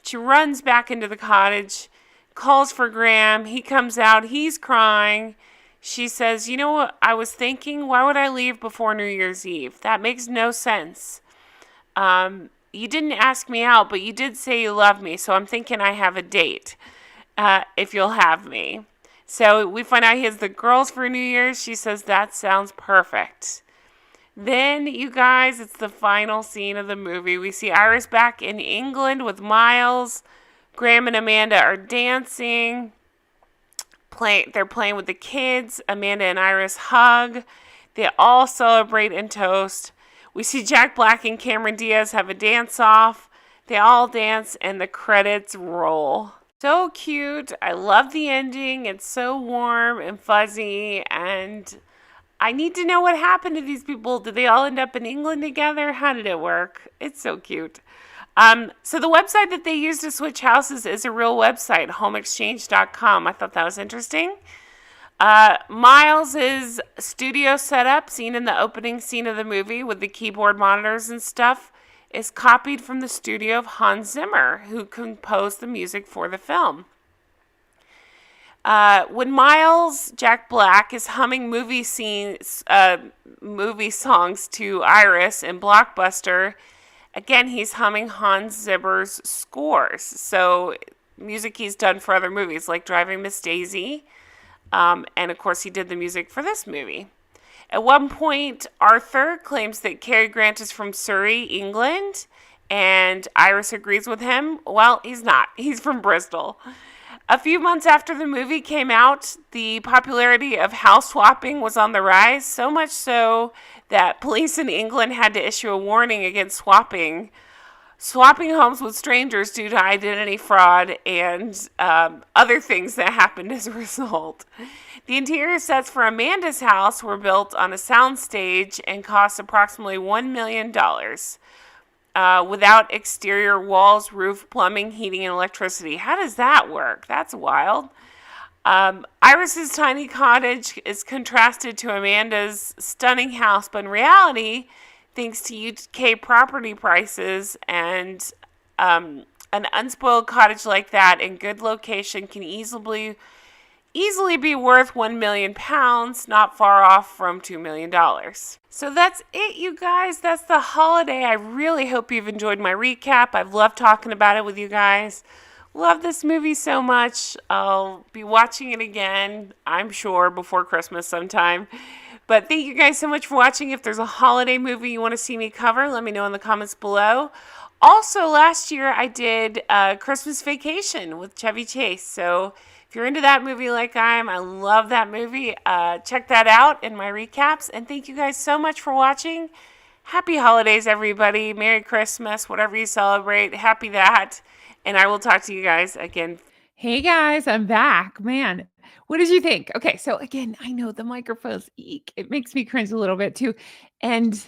She runs back into the cottage, calls for Graham. He comes out. He's crying. She says, you know what I was thinking? Why would I leave before New Year's Eve? That makes no sense. You didn't ask me out, but you did say you love me, so I'm thinking I have a date, if you'll have me. So we find out he has the girls for New Year's. She says, that sounds perfect. Then, you guys, it's the final scene of the movie. We see Iris back in England with Miles. Graham and Amanda are dancing. They're playing with the kids. Amanda and Iris hug. They all celebrate and toast. We see Jack Black and Cameron Diaz have a dance-off. They all dance, and the credits roll. So cute. I love the ending. It's so warm and fuzzy, and I need to know what happened to these people. Did they all end up in England together? How did it work? It's so cute. So the website that they use to switch houses is a real website, homeexchange.com. I thought that was interesting. Miles' studio setup, seen in the opening scene of the movie with the keyboard monitors and stuff, is copied from the studio of Hans Zimmer, who composed the music for the film. When Miles, Jack Black, is humming movie songs to Iris in Blockbuster, again, he's humming Hans Zimmer's scores. So music he's done for other movies, like Driving Miss Daisy. And, of course, he did the music for this movie. At one point, Arthur claims that Cary Grant is from Surrey, England, and Iris agrees with him. Well, he's not. He's from Bristol. A few months after the movie came out, the popularity of house swapping was on the rise, so much so that police in England had to issue a warning against swapping homes with strangers due to identity fraud and other things that happened as a result. The interior sets for Amanda's house were built on a soundstage and cost approximately $1 million. Without exterior walls, roof, plumbing, heating, and electricity. How does that work? That's wild. Iris's tiny cottage is contrasted to Amanda's stunning house, but in reality, thanks to UK property prices and an unspoiled cottage like that in good location can easily be worth £1 million, not far off from $2 million. So that's it, you guys. That's the holiday. I really hope you've enjoyed my recap. I've loved talking about it with you guys. Love this movie so much. I'll be watching it again, I'm sure, before Christmas sometime. But thank you guys so much for watching. If there's a holiday movie you want to see me cover, let me know in the comments below. Also, last year I did Christmas Vacation with Chevy Chase. So if you're into that movie like I love that movie. Check that out in my recaps. And thank you guys so much for watching. Happy holidays, everybody. Merry Christmas, whatever you celebrate. Happy that. And I will talk to you guys again. Hey guys, I'm back. Man, what did you think? Okay, so again, I know the microphones, eek, it makes me cringe a little bit too. And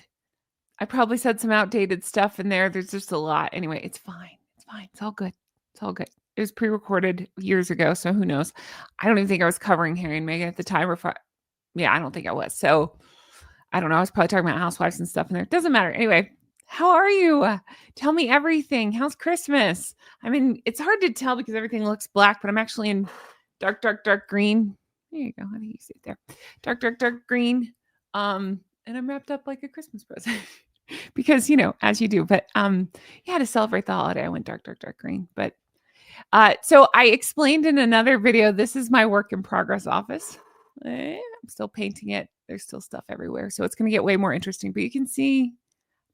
I probably said some outdated stuff in there. There's just a lot. Anyway, it's fine. It's fine. It's all good. It's all good. It was pre-recorded years ago, so who knows? I don't even think I was covering Harry and Meghan at the time. Yeah, I don't think I was. So I don't know. I was probably talking about housewives and stuff in there. It doesn't matter. Anyway, how are you? Tell me everything. How's Christmas? I mean, it's hard to tell because everything looks black, but I'm actually in dark, dark, dark green. There you go. How do you see it there? Dark, dark, dark green. And I'm wrapped up like a Christmas present because, as you do. But yeah, to celebrate the holiday, I went dark, dark, dark green. But so I explained in another video, this is my work in progress office. I'm still painting it. There's still stuff everywhere. So it's going to get way more interesting. But you can see,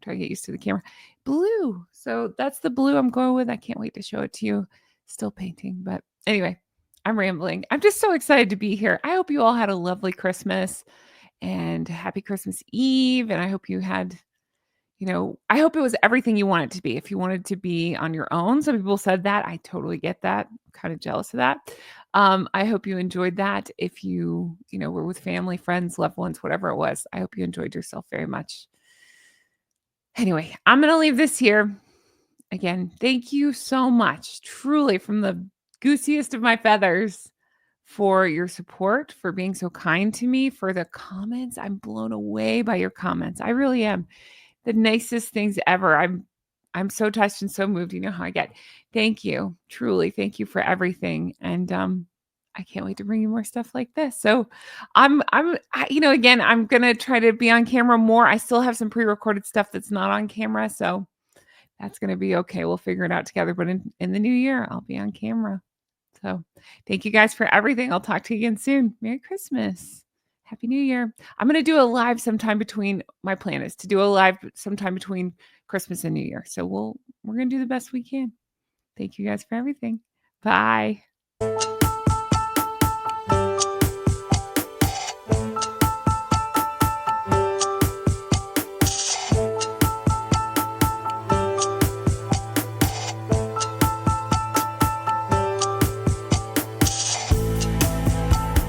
try to get used to the camera. Blue. So that's the blue I'm going with. I can't wait to show it to you. Still painting. But anyway, I'm rambling. I'm just so excited to be here. I hope you all had a lovely Christmas and happy Christmas Eve. And I hope you had, I hope it was everything you want it to be. If you wanted to be on your own, some people said that. I totally get that. I'm kind of jealous of that. I hope you enjoyed that. If you, were with family, friends, loved ones, whatever it was, I hope you enjoyed yourself very much. Anyway, I'm going to leave this here. Again, thank you so much, truly, from the goosiest of my feathers, for your support, for being so kind to me, for the comments. I'm blown away by your comments. I really am. The nicest things ever. I'm so touched and so moved. You know how I get. Thank you. Truly. Thank you for everything. And I can't wait to bring you more stuff like this. So again, I'm going to try to be on camera more. I still have some pre-recorded stuff that's not on camera. So that's going to be okay. We'll figure it out together. But in the new year, I'll be on camera. So thank you guys for everything. I'll talk to you again soon. Merry Christmas. Happy New Year. I'm going to do a live sometime between, my plan is to do a live sometime between Christmas and New Year. So we're going to do the best we can. Thank you guys for everything. Bye.